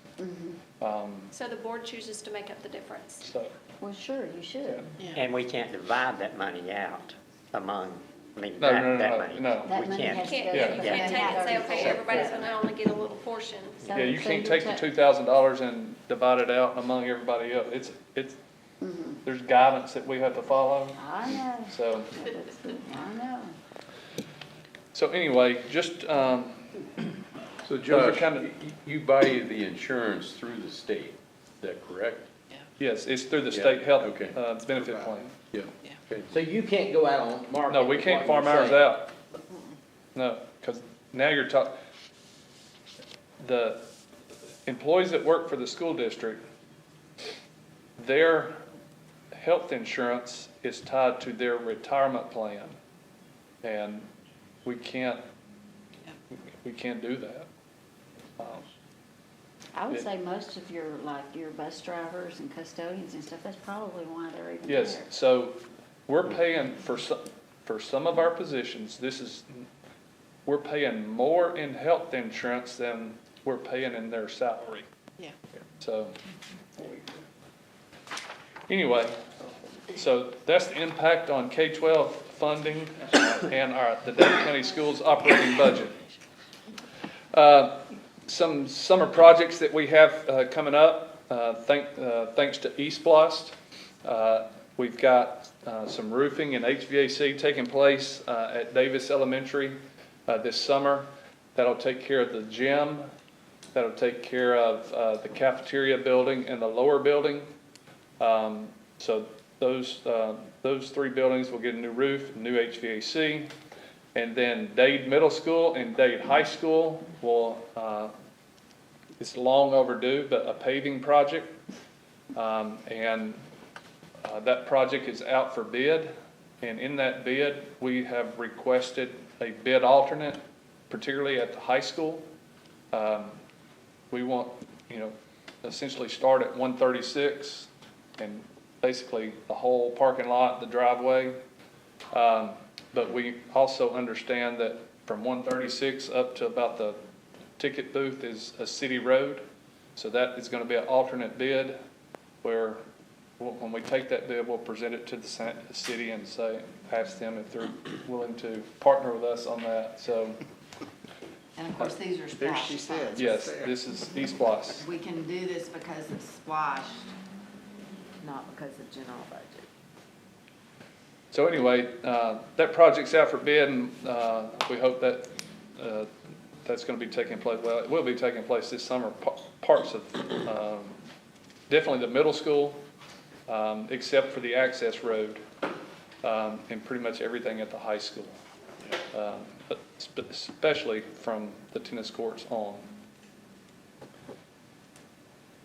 So the board chooses to make up the difference. so, Well, sure, you should. And we can't divide that money out among, no. that money. No. That We money can't. has to go You to can't the take and say, okay, family. everybody's gonna only get a little portion. So- Yeah, you so can't you're take the ta- $2,000 and divide it out among everybody else. It's, there's guidance that we have to follow, I know, so. I know. So anyway, just, So Those are Josh, kinda- you buy the insurance through the state, is that correct? yes, it's through the Yeah, state health okay. benefit plan. Yeah. Okay. So you can't go out on market. No, we is can't what farm you're ours saying. out. No, because now you're talking, the employees that work for the school district, their health insurance is tied to their retirement plan. And we can't do that. I would say most of your bus drivers and custodians and stuff, that's probably why they're even there. Yes, so we're paying for some of our positions, we're paying more in health insurance than we're paying in their salary. Yeah. So, anyway, so that's the impact on K-12 funding and the Dade County Schools operating budget. Some summer projects that we have coming up, thanks to East Blast. We've got some roofing and HVAC taking place at Davis Elementary this summer. That'll take care of the gym. That'll take care of the cafeteria building and the lower building. So those three buildings will get a new roof, new HVAC. And then Dade Middle School and Dade High School will, it's long overdue, but a paving project. That project is out for bid. And in that bid, we have requested a bid alternate, particularly at the high school. We want, essentially start at 136 and basically the whole parking lot, the driveway, But we also understand that from 136 up to about the ticket booth is a city road. So that is going to be an alternate bid where when we take that bid, we'll present it to the city and say, ask them if they're willing to partner with us on that. So, And of course, these are There splashed she said. funds. yes, this is East Blythe. We can do this because it's splashed, not because of general budget. So anyway, that project's out for bid, and we hope that that's going to be taking place. Well, it will be taking place this summer. Parts of definitely the middle school, except for the access road, and pretty much everything at the high school, but especially from the tennis courts on.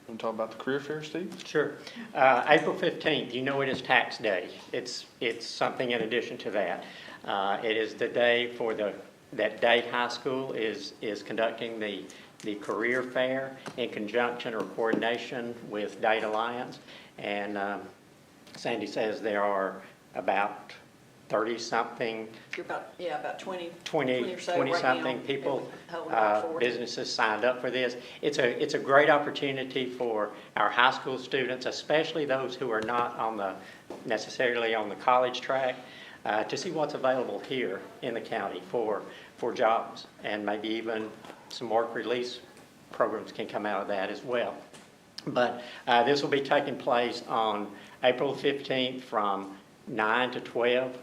Want to talk about the career fair, Steve? Sure. April 15th, you know it is tax day. It's something in addition to that. It is the day that Dade High School is conducting the career fair in conjunction or coordination with Dade Alliance. And Sandy says there are about 30-something, About 20 20 or so right now, something people, holding about 40. businesses signed up for this. It's a great opportunity for our high school students, especially those who are not necessarily on the college track, to see what's available here in the county for jobs, and maybe even some work release programs can come out of that as well. But this will be taking place on April 15th from 9 to 12.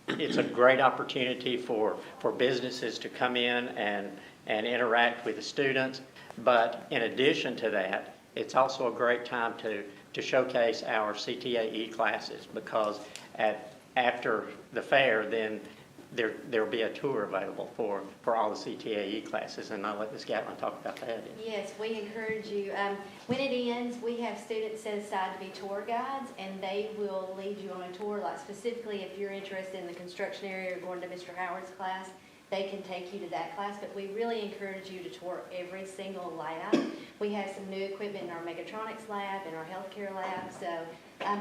It's a great opportunity for businesses to come in and interact with the students. But in addition to that, it's also a great time to showcase our CTAE classes, because after the fair, then there'll be a tour available for all the CTAE classes, and I'll let Ms. Gatlin talk about that. Yes, we encourage you. When it ends, we have students set aside to be tour guides, and they will lead you on a tour. Like specifically, if you're interested in the construction area or going to Mr. Howard's class, they can take you to that class. But we really encourage you to tour every single lab. We have some new equipment in our mechatronics lab and our healthcare lab. So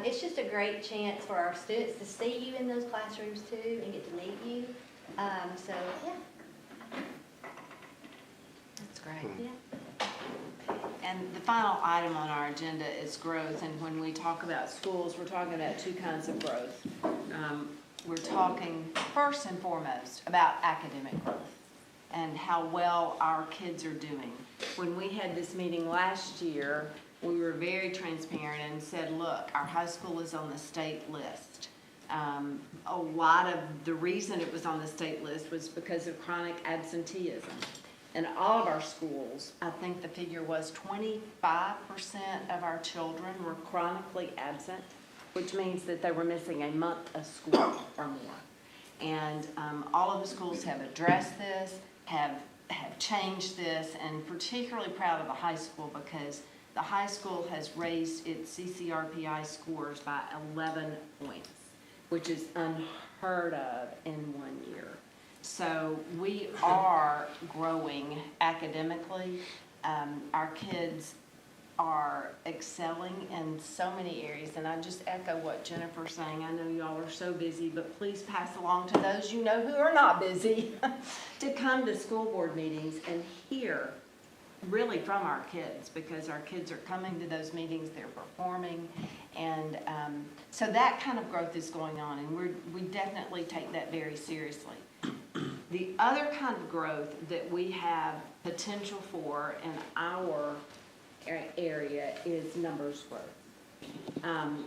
it's just a great chance for our students to see you in those classrooms too and get to meet you. So yeah. That's great. Yeah. And the final item on our agenda is growth, and when we talk about schools, we're talking about two kinds of growth. We're talking first and foremost about academic growth and how well our kids are doing. When we had this meeting last year, we were very transparent and said, look, our high school is on the state list. A lot of the reason it was on the state list was because of chronic absenteeism. In all of our schools, I think the figure was 25% of our children were chronically absent, which means that they were missing a month of school or more. And all of the schools have addressed this, have changed this, and particularly proud of the high school because the high school has raised its CCRPI scores by 11 points, which is unheard of in 1 year. So we are growing academically. Our kids are excelling in so many areas, and I just echo what Jennifer's saying. I know y'all are so busy, but please pass along to those you know who are not busy to come to school board meetings and hear really from our kids, because our kids are coming to those meetings, they're performing, and so that kind of growth is going on, and we definitely take that very seriously. The other kind of growth that we have potential for in our area is numbers growth.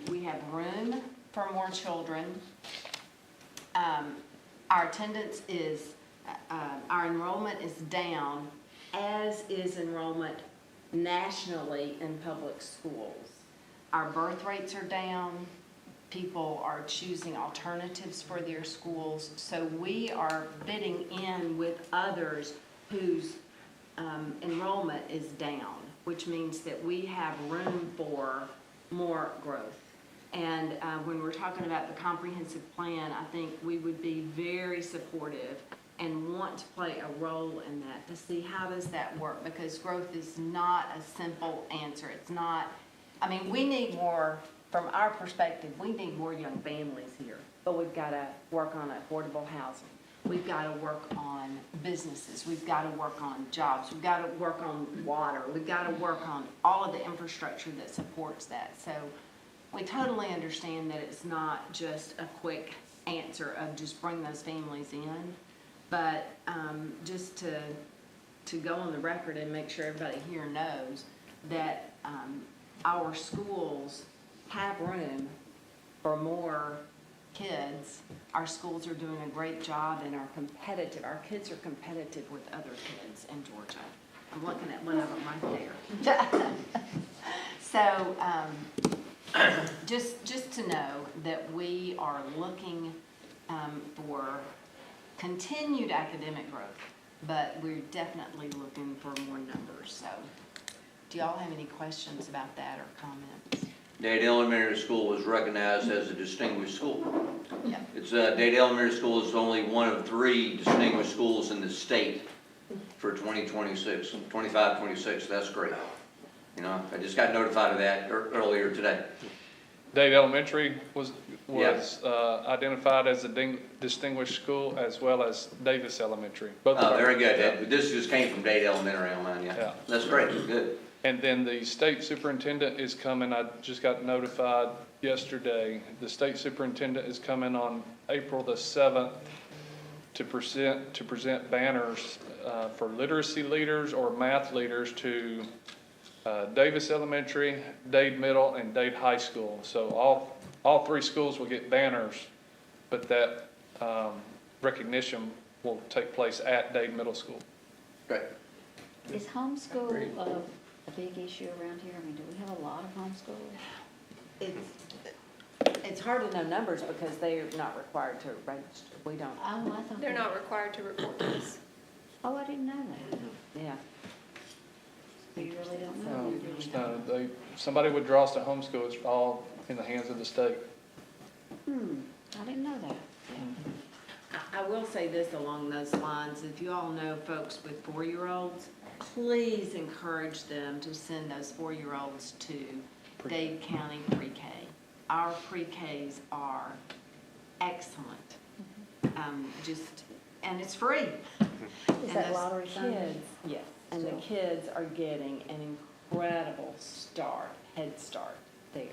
We have room for more children. Our attendance is, our enrollment is down, as is enrollment nationally in public schools. Our birth rates are down. People are choosing alternatives for their schools. So we are fitting in with others whose enrollment is down, which means that we have room for more growth. And when we're talking about the comprehensive plan, I think we would be very supportive and want to play a role in that to see how does that work, because growth is not a simple answer. It's not, I mean, we need more from our perspective, we need more young families here, but we've got to work on affordable housing. We've got to work on businesses. We've got to work on jobs. We've got to work on water. We've got to work on all of the infrastructure that supports that. So we totally understand that it's not just a quick answer of just bring those families in, but just to go on the record and make sure everybody here knows that our schools have room for more kids. Our schools are doing a great job and are competitive. Our kids are competitive with other kids in Georgia. I'm looking at one of them right there. So just to know that we are looking for continued academic growth, but we're definitely looking for more numbers. So do y'all have any questions about that or comments? Dade Elementary School was recognized as a distinguished school. Yeah. It's, Dade Elementary School is only one of 3 distinguished schools in the state for 2026, 25-26. That's great. You know, I just got notified of that earlier today. Dade Elementary was identified as a distinguished school, as well as Davis Elementary. Both Oh, very good. This just came from Dade Elementary on mine, Yeah. That's great, good. And then the state superintendent is coming, I just got notified yesterday. The state superintendent is coming on April the 7th to present banners for literacy leaders or math leaders to Davis Elementary, Dade Middle, and Dade High School. So all 3 schools will get banners, but that recognition will take place at Dade Middle School. Great. Is homeschool a big issue around here? I mean, do we have a lot of homeschoolers? It's hard to know numbers because they're not required to register. We don't. Oh, I thought They're not required to report to us. Oh, I didn't know that. Yeah. You really don't know. Somebody withdraws to homeschool, it's all in the hands of the state. I didn't know that. I will say this along those lines. If you all know folks with 4-year-olds, please encourage them to send those 4-year-olds to Dade County Pre-K. Our pre-Ks are excellent. And it's free. Is that lottery kids? Yes. And the kids are getting an incredible head start there.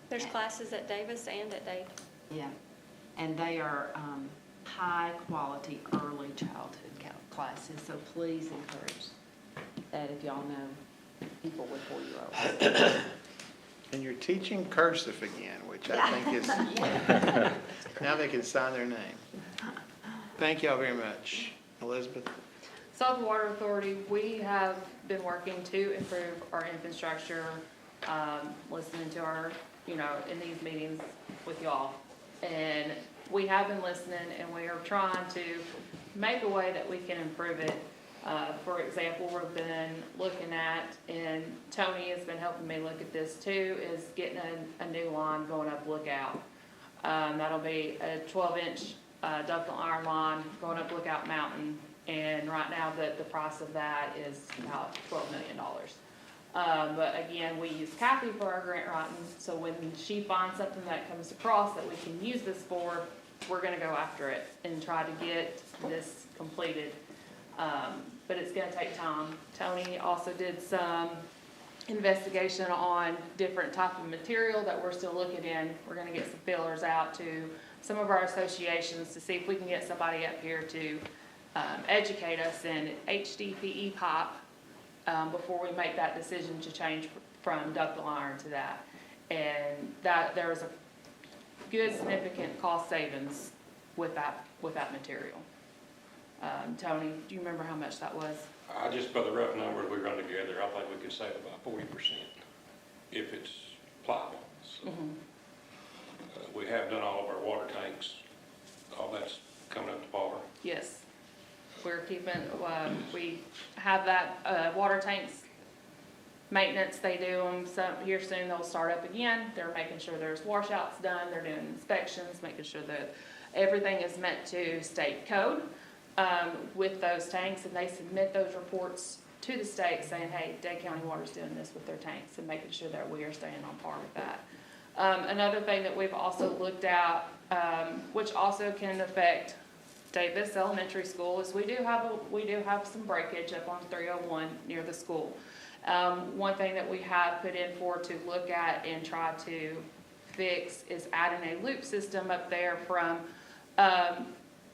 There's classes at Davis and at Dade. Yeah, and they are high-quality early childhood classes, so please encourage that if y'all know people with 4-year-olds. And you're teaching cursive again, which I think is, now they can sign their name. Thank y'all very much. Elizabeth? South Water Authority, we have been working to improve our infrastructure, listening to our, in these meetings with y'all. And we have been listening, and we are trying to make a way that we can improve it. For example, we've been looking at, and Tony has been helping me look at this too, is getting a new line going up Lookout. That'll be a 12-inch ductile iron line going up Lookout Mountain. And right now, the price of that is about $12 million. But again, we use Kathy for our grant writing, so when she finds something that comes across that we can use this for, we're gonna go after it and try to get this completed. But it's gonna take time. Tony also did some investigation on different type of material that we're still looking in. We're gonna get some fillers out to some of our associations to see if we can get somebody up here to educate us in HDPE pipe before we make that decision to change from ductile iron to that. And that there was a good significant cost savings with that material. Tony, do you remember how much that was? Just by the rough numbers we run together, I think we could save about 40% if it's pliable. So, we have done all of our water tanks. All that's coming up to par. Yes. We're keeping, we have that water tanks maintenance, they do them, so here soon they'll start up again. They're making sure there's washouts done, they're doing inspections, making sure that everything is met to state code with those tanks, and they submit those reports to the state saying, hey, Dade County Water's doing this with their tanks, and making sure that we are staying on par with that. Another thing that we've also looked at, which also can affect Davis Elementary School, is we do have some breakage up on 301 near the school. One thing that we have put in for to look at and try to fix is adding a loop system up there from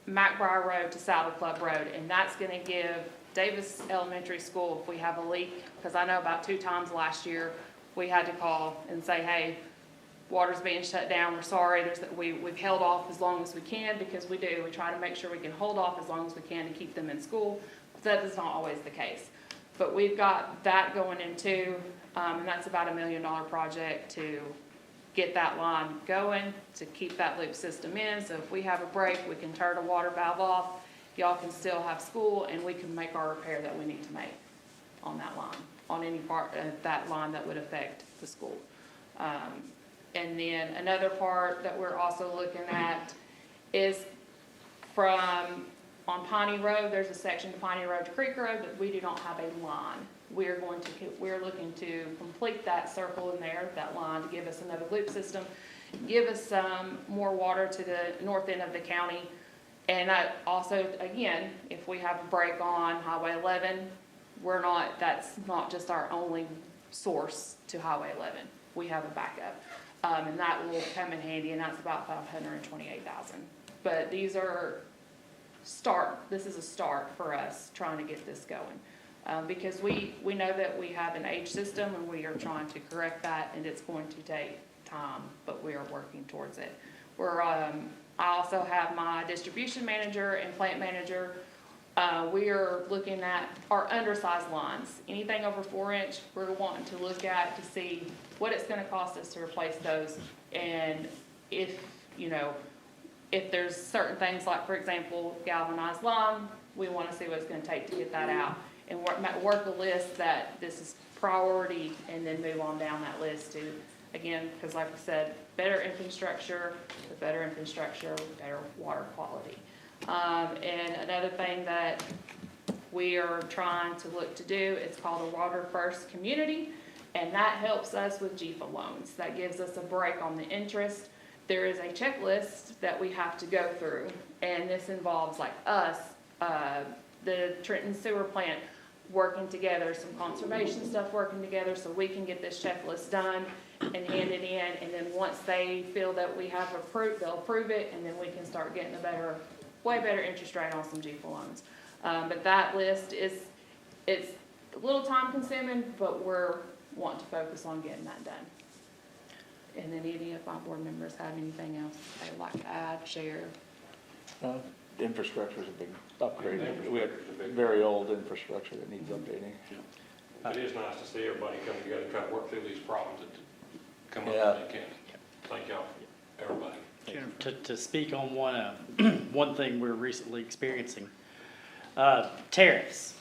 McBride Road to Saddle Club Road, and that's going to give Davis Elementary School, if we have a leak, because I know about 2 times last year we had to call and say, hey, water's being shut down, we're sorry, we've held off as long as we can, because we try to make sure we can hold off as long as we can to keep them in school. That is not always the case. But we've got that going in too, and that's about $1 million project to get that line going, to keep that loop system in, so if we have a break, we can turn the water valve off, y'all can still have school, and we can make our repair that we need to make on that line, on any part of that line that would affect the school. And then another part that we're also looking at is from, on Piney Road, there's a section of Piney Road to Creek Road that we do not have a line. We're looking to complete that circle in there, that line, to give us another loop system, give us some more water to the north end of the county. And that also, again, if we have a break on Highway 11, that's not just our only source to Highway 11. We have a backup. And that will come in handy, and that's about $528,000. But this is a start for us trying to get this going. Because we know that we have an age system, and we are trying to correct that, and it's going to take time, but we are working towards it. I also have my distribution manager and plant manager. We are looking at our undersized lines. Anything over 4 inch, we're wanting to look at to see what it's gonna cost us to replace those. And if there's certain things like, for example, galvanized line, we wanna see what it's gonna take to get that out. And work a list that this is priority, and then move on down that list to, again, because like I said, better infrastructure, with better infrastructure, better water quality. And another thing that we are trying to look to do, it's called a Water First Community, and that helps us with GFA loans. That gives us a break on the interest. There is a checklist that we have to go through, and this involves like us, the Trenton Sewer Plant working together, some conservation stuff working together, so we can get this checklist done and hand it in, and then once they feel that we have approved, they'll approve it, and then we can start getting way better interest rate on some GFA loans. But that list it's a little time consuming, but we're wanting to focus on getting that done. And then any of my board members have anything else they'd like to add, share? Infrastructure is a big upgrade. We have very old infrastructure that needs updating. It is nice to see everybody come together and try to work through these problems that come up in Dade County. Thank y'all, everybody. To speak on one thing we're recently experiencing, tariffs.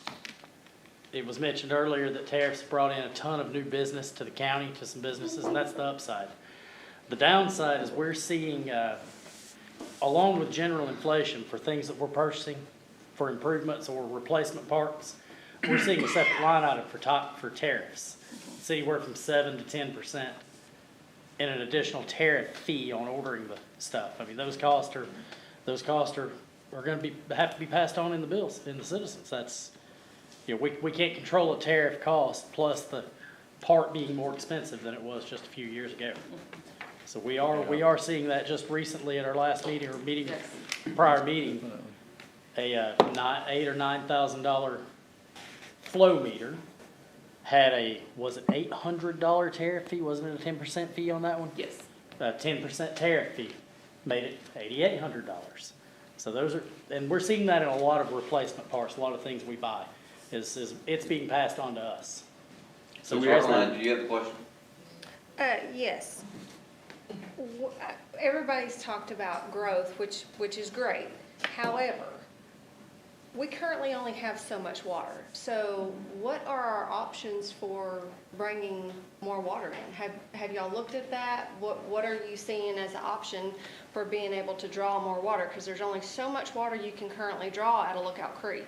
It was mentioned earlier that tariffs brought in a ton of new business to the county, to some businesses, and that's the upside. The downside is we're seeing, along with general inflation for things that we're purchasing for improvements or replacement parts, we're seeing a separate line item for tariffs. It's anywhere from 7 to 10%. And an additional tariff fee on ordering the stuff. I mean, those costs are going to have to be passed on in the bills, in the citizens. That's, we can't control a tariff cost plus the part being more expensive than it was just a few years ago. So we are seeing that just recently at our last meeting prior meeting, a $8,000 or $9,000 flow meter had was it $800 tariff fee? Wasn't it a 10% fee on that one? Yes. A 10% tariff fee made it $8,800. So and we're seeing that in a lot of replacement parts, a lot of things we buy, it's being passed on to us. So Caroline, do you have the question? Yes. Everybody's talked about growth, which is great. However, we currently only have so much water. So what are our options for bringing more water in? Have y'all looked at that? What are you seeing as an option for being able to draw more water? Because there's only so much water you can currently draw out of Lookout Creek.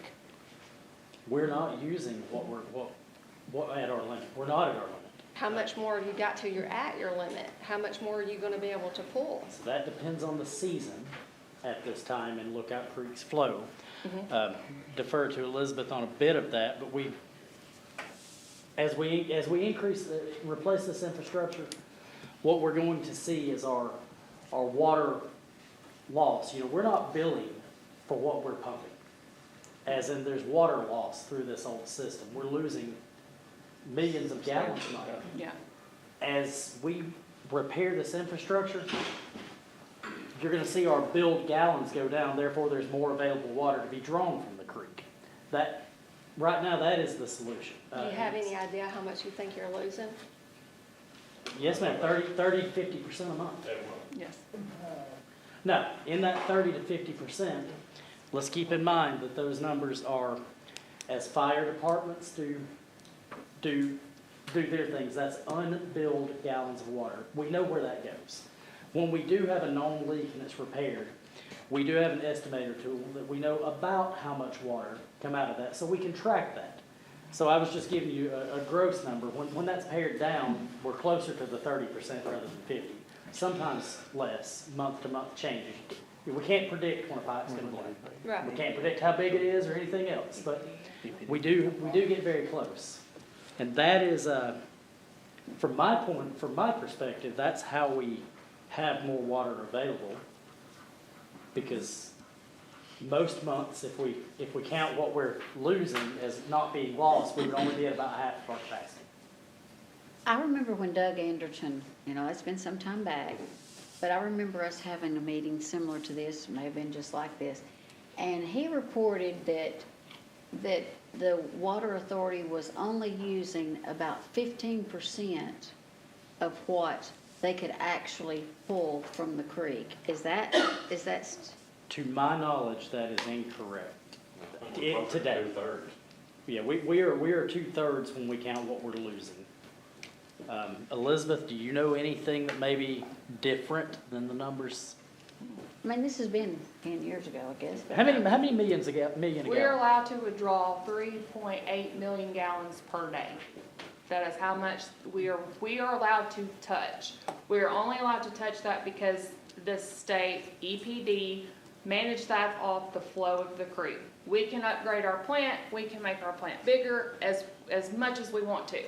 we're not using what at our limit. We're not at our limit. How much more have you got till you're at your limit? How much more are you gonna be able to pull? So that depends on the season at this time and Lookout Creek's flow. Defer to Elizabeth on a bit of that, but as we replace this infrastructure, what we're going to see is our water loss. We're not billing for what we're pumping. As in, there's water loss through this old system. We're losing millions of gallons a month. Yeah. As we repair this infrastructure, you're gonna see our billed gallons go down, therefore there's more available water to be drawn from the creek. Right now, that is the solution. Do you have any idea how much you think you're losing? Yes, ma'am, 30 to 50% a month. Yes. Now, in that 30 to 50%, let's keep in mind that those numbers are, as fire departments do their things, that's unbilled gallons of water. We know where that goes. When we do have a known leak and it's repaired, we do have an estimator tool that we know about how much water come out of that, so we can track that. So I was just giving you a gross number. When that's pared down, we're closer to the 30% rather than 50. Sometimes less, month to month changes. We can't predict when a pipe's gonna blow. Right. We can't predict how big it is or anything else, but we do get very close. And that is, from my perspective, that's how we have more water available. Because most months, if we count what we're losing as not being lost, we would only be at about half of our capacity. I remember when Doug Anderson, that's been some time back, but I remember us having a meeting similar to this, may have been just like this, and he reported that the Water Authority was only using about 15% of what they could actually pull from the creek. Is that? To my knowledge, that is incorrect. Today. 2/3. Yeah, we are 2/3 when we count what we're losing. Elizabeth, do you know anything that may be different than the numbers? I mean, this has been 10 years ago, I guess. How many million ago? We're allowed to withdraw 3.8 million gallons per day. That is how much we are allowed to touch. We are only allowed to touch that because the state EPD manage that off the flow of the creek. We can upgrade our plant, we can make our plant bigger as much as we want to.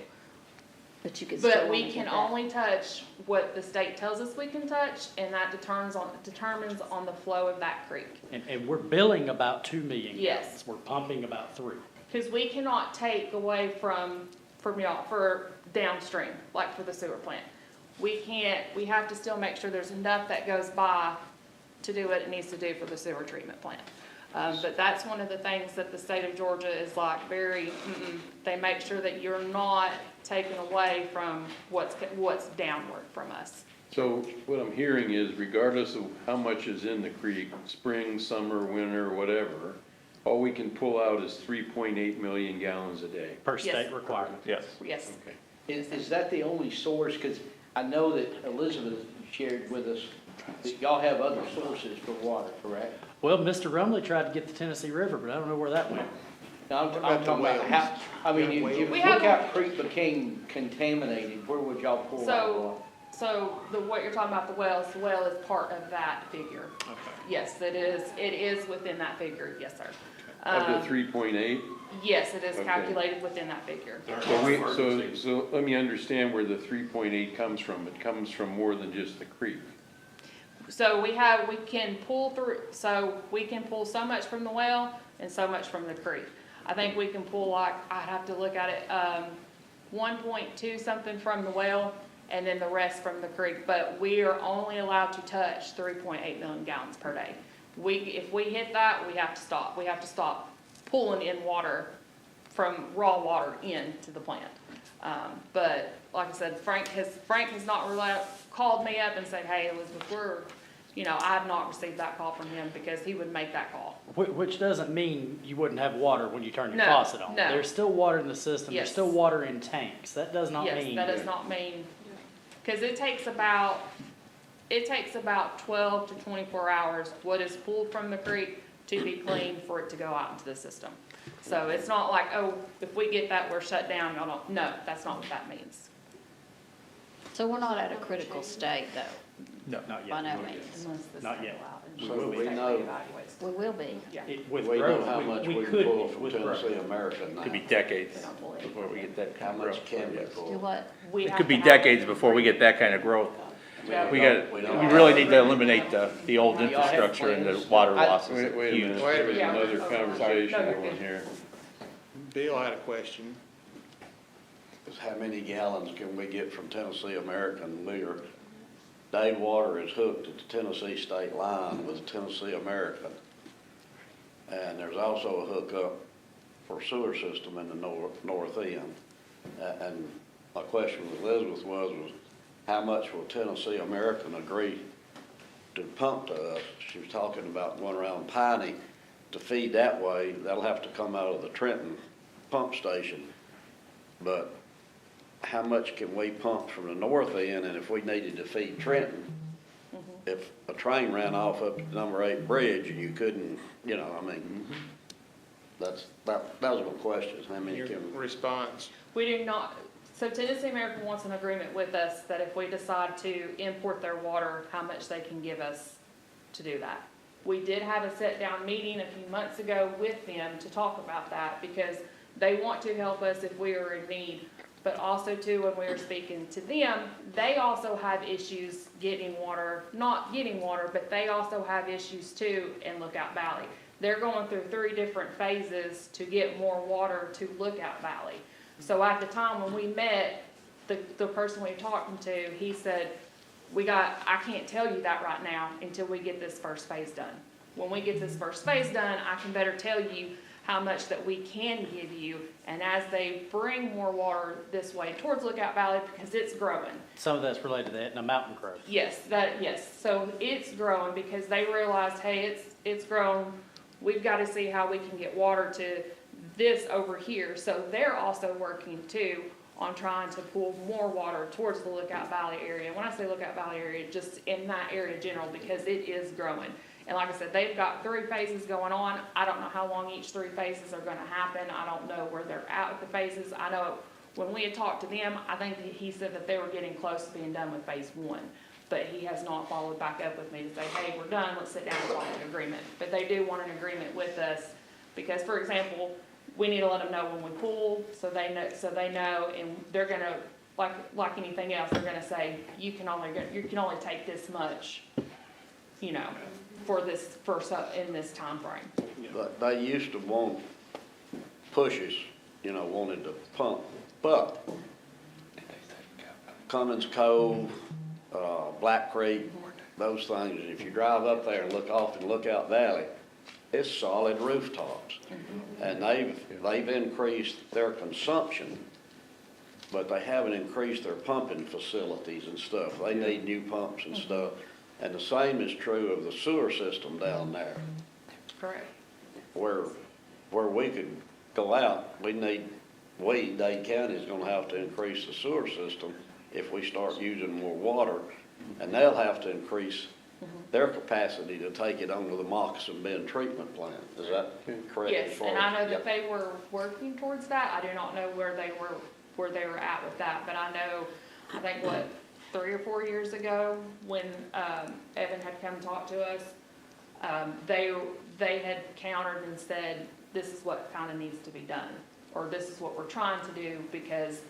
But we can only touch what the state tells us we can touch, and that determines on the flow of that creek. And we're billing about 2 million Yes. gallons. We're pumping about 3. Because we cannot take away from y'all for downstream, like for the sewer plant. We have to still make sure there's enough that goes by to do what it needs to do for the sewer treatment plant. But that's one of the things that the state of Georgia is like they make sure that you're not taken away from what's downward from us. So what I'm hearing is regardless of how much is in the creek, spring, summer, winter, whatever, all we can pull out is 3.8 million gallons a day. Per state requirement. Yes. Yes. Okay. Is that the only source? Because I know that Elizabeth shared with us that y'all have other sources for water, correct? Well, Mr. Rumley tried to get the Tennessee River, but I don't know where that went. Now, I'm talking about how, if Lookout Creek became contaminated, where would y'all pull that water? So what you're talking about, the well is part of that figure. Okay. Yes, it is within that figure, yes, sir. Of the 3.8? Yes, it is Okay. calculated within that figure. So let me understand where the 3.8 comes from. It comes from more than just the creek. So we can pull so much from the well and so much from the creek. I think we can pull I'd have to look at it, 1.2 something from the well and then the rest from the creek, but we are only allowed to touch 3.8 million gallons per day. If we hit that, we have to stop. We have to stop pulling in water from raw water into the plant. But like I said, Frank has not really called me up and said, hey, Elizabeth, I have not received that call from him because he would make that call. Which doesn't mean you wouldn't have water when you turn your faucet on. No. There's still water in the system. Yes. There's still water in tanks. That does not mean. Yes, that does not mean, because it takes about 12 to 24 hours what is pulled from the creek to be cleaned for it to go out into the system. So it's not like, oh, if we get that, we're shut down, y'all don't, no, that's not what that means. So we're not at a critical state, though, No, not by yet. no means. Not yet. So we know, We will be. With we know growth, how much we can could pull be from with growth. Tennessee American now. Could be decades before we get that How kind of much growth. can we Do pull? what? We It have could be to have decades it. before we get that kind of growth. Yeah. We got, We we don't- really need to eliminate the old infrastructure and the water I- losses. Wait a Huge. minute, Wait a there's minute. another Yeah. conversation No, you're going good. here. Bill had a question. Is how many gallons can we get from Tennessee American? Dade Water is hooked at the Tennessee state line with Tennessee American. And there's also a hookup for sewer system in the north end. And my question with Elizabeth was how much will Tennessee American agree to pump to us? She was talking about going around Piney to feed that way. That'll have to come out of the Trenton pump station. But how much can we pump from the north end, and if we needed to feed Trenton, if a train ran off up the number 8 bridge and you couldn't, that was my question, how many Your can? response. We do not, so Tennessee American wants an agreement with us that if we decide to import their water, how much they can give us to do that. We did have a sit-down meeting a few months ago with them to talk about that, because they want to help us if we are in need. But also too, when we were speaking to them, they also have issues getting water, not getting water, but they also have issues too in Lookout Valley. They're going through 3 different phases to get more water to Lookout Valley. So at the time when we met, the person we were talking to, he said, I can't tell you that right now until we get this first phase done. When we get this first phase done, I can better tell you how much that we can give you, and as they bring more water this way towards Lookout Valley, because it's growing. Some of that's related to that and the mountain growth. Yes, so it's growing because they realized, hey, it's grown, we've got to see how we can get water to this over here. So they're also working too on trying to pull more water towards the Lookout Valley area. When I say Lookout Valley area, just in that area general, because it is growing. And like I said, they've got 3 phases going on. I don't know how long each 3 phases are gonna happen. I don't know where they're at with the phases. I know when we had talked to them, I think that he said that they were getting close to being done with phase 1. But he has not followed back up with me to say, hey, we're done, let's sit down and find an agreement. But they do want an agreement with us, because, for example, we need to let them know when we pull, so they know, and they're gonna, like anything else, they're gonna say, you can only take this much, in this time frame. But they used to want pushes, wanted to pump, but Cummins Cove, Black Creek, those things, if you drive up there and look off in Lookout Valley, it's solid rooftops. And they've increased their consumption, but they haven't increased their pumping facilities and stuff. They need new pumps and stuff. And the same is true of the sewer system down there. Correct. Where we could go out, Dade County is gonna have to increase the sewer system if we start using more water. And they'll have to increase their capacity to take it onto the Moccasin Bend treatment plant. Is that correct? Yes, and I know that they were working towards that. I do not know where they were at with that, but I think 3 or 4 years ago, when Evan had come talk to us, they had countered and said, this is what kind of needs to be done, or this is what we're trying to do, because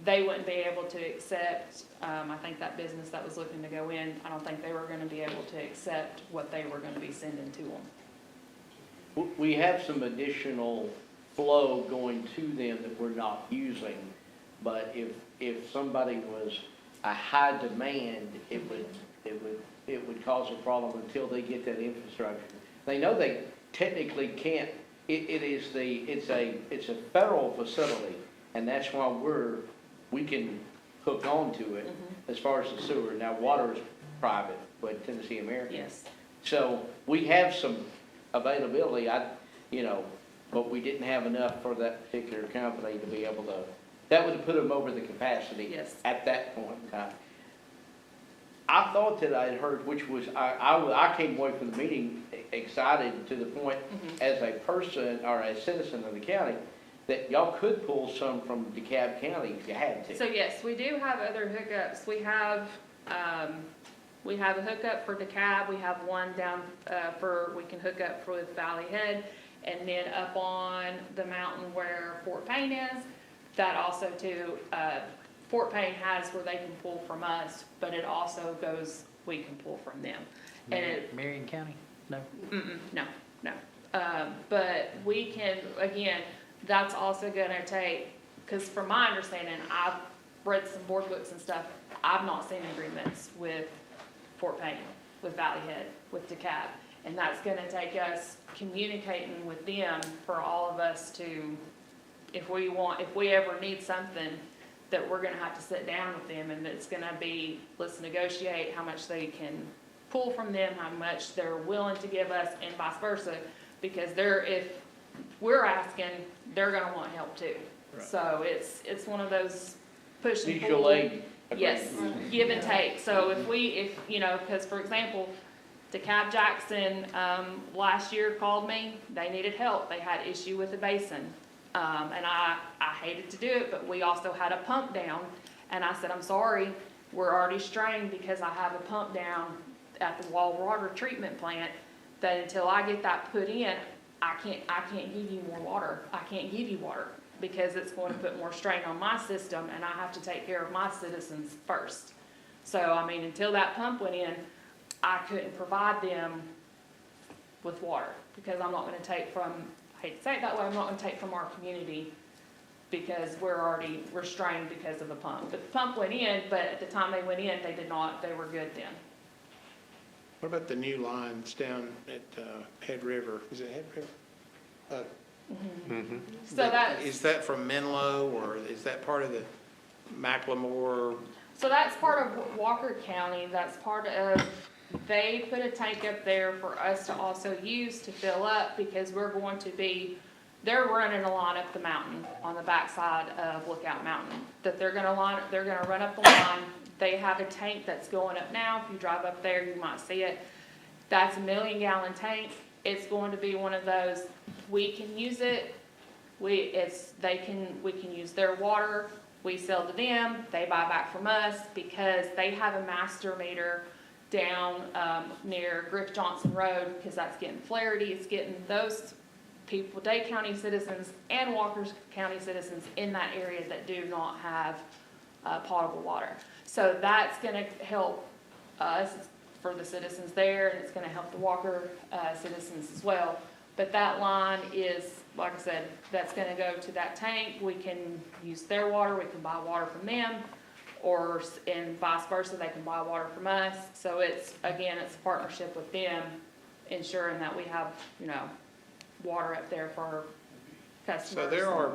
they wouldn't be able to accept, I think that business that was looking to go in, I don't think they were gonna be able to accept what they were gonna be sending to them. We have some additional flow going to them that we're not using, but if somebody was a high demand, it would cause a problem until they get that infrastructure. They know they technically can't, it's a federal facility, and that's why we can hook onto it as far as the sewer. Now, water is private, but Tennessee American. Yes. So we have some availability, but we didn't have enough for that particular company to be able to, that would have put them over the capacity Yes. at that point in time. I thought that I had heard, which was, I came away from the meeting excited to the point, as a person or a citizen of the county, that y'all could pull some from DeKalb County if you had to. So yes, we do have other hookups. We have a hookup for DeKalb. We have one down, we can hook up with Valley Head. And then up on the mountain where Fort Payne is, that also too, Fort Payne has where they can pull from us, but it also goes, we can pull from them. And Marion County? No? no. But we can, again, that's also gonna take, because from my understanding, I've read some board books and stuff, I've not seen agreements with Fort Payne, with Valley Head, with DeKalb. And that's gonna take us communicating with them for all of us to, if we ever need something, that we're gonna have to sit down with them, and it's gonna be, let's negotiate how much they can pull from them, how much they're willing to give us, and vice versa, because if we're asking, they're gonna want help too. Right. So it's one of those push and pull. Mutual aid. Yes, give and take. So because for example, DeKalb Jackson, last year called me, they needed help, they had issue with the basin. And I hated to do it, but we also had a pump down, and I said, I'm sorry, we're already strained because I have a pump down at the water treatment plant, that until I get that put in, I can't give you more water. I can't give you water because it's going to put more strain on my system, and I have to take care of my citizens first. So, I mean, until that pump went in, I couldn't provide them with water because I'm not gonna take from, I hate to say it that way, I'm not gonna take from our community because we're strained because of the pump. But the pump went in, but at the time they went in, they were good then. What about the new lines down at Head River? Is it Head River? So Is that from Menlo, or is that part of the Macklemore? So that's part of Walker County, that's part of, they put a tank up there for us to also use to fill up, because they're running a line up the mountain on the backside of Lookout Mountain, that they're gonna run up the line. They have a tank that's going up now. If you drive up there, you might see it. That's a 1 million gallon tank. It's going to be one of those, we can use it. We can use their water. We sell to them. They buy back from us because they have a master meter down near Griff Johnson Road, because that's getting Flaherty. It's getting those people, Dade County citizens and Walker County citizens in that area that do not have potable water. So that's going to help us for the citizens there, and it's going to help the Walker citizens as well. But that line is, like I said, that's going to go to that tank. We can use their water. We can buy water from them, and vice versa. They can buy water from us. So it's a partnership with them, ensuring that we have, water up there for our customers. So there are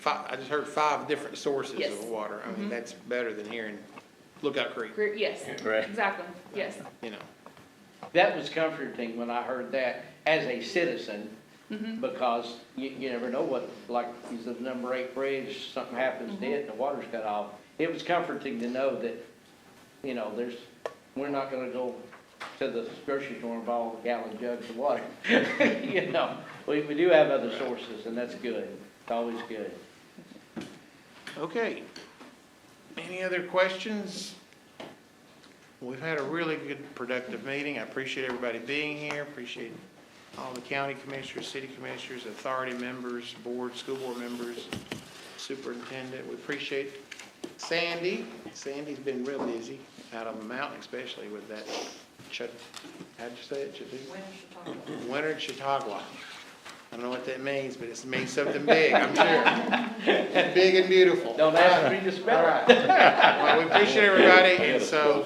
I just heard 5 different sources Yes. of water. I mean, that's better than hearing Lookout Creek. Yes, Right. exactly, yes. That was comforting when I heard that as a citizen, Mm-hmm. because you never know what, like, the number 8 bridge, something happens to it and the water's cut off. It was comforting to know that, we're not gonna go to the grocery store and buy all the gallon jugs of water. We do have other sources, and that's good. It's always good. Okay. Any other questions? We've had a really good, productive meeting. I appreciate everybody being here. Appreciate all the county commissioners, city commissioners, authority members, school board members, superintendent. We appreciate Sandy. Sandy's been real busy out on the mountain, especially with that, how'd you say it? Winter Chautauqua. I don't know what that means, but it means something big, I'm sure. Big and beautiful. Don't ask me to spell it. All right. Well, we appreciate everybody, and so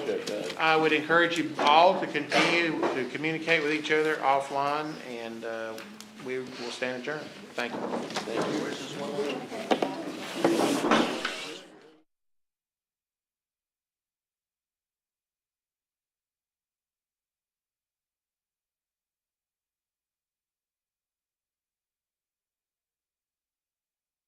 I would encourage you all to continue to communicate with each other offline, and we will stand adjourned. Thank you.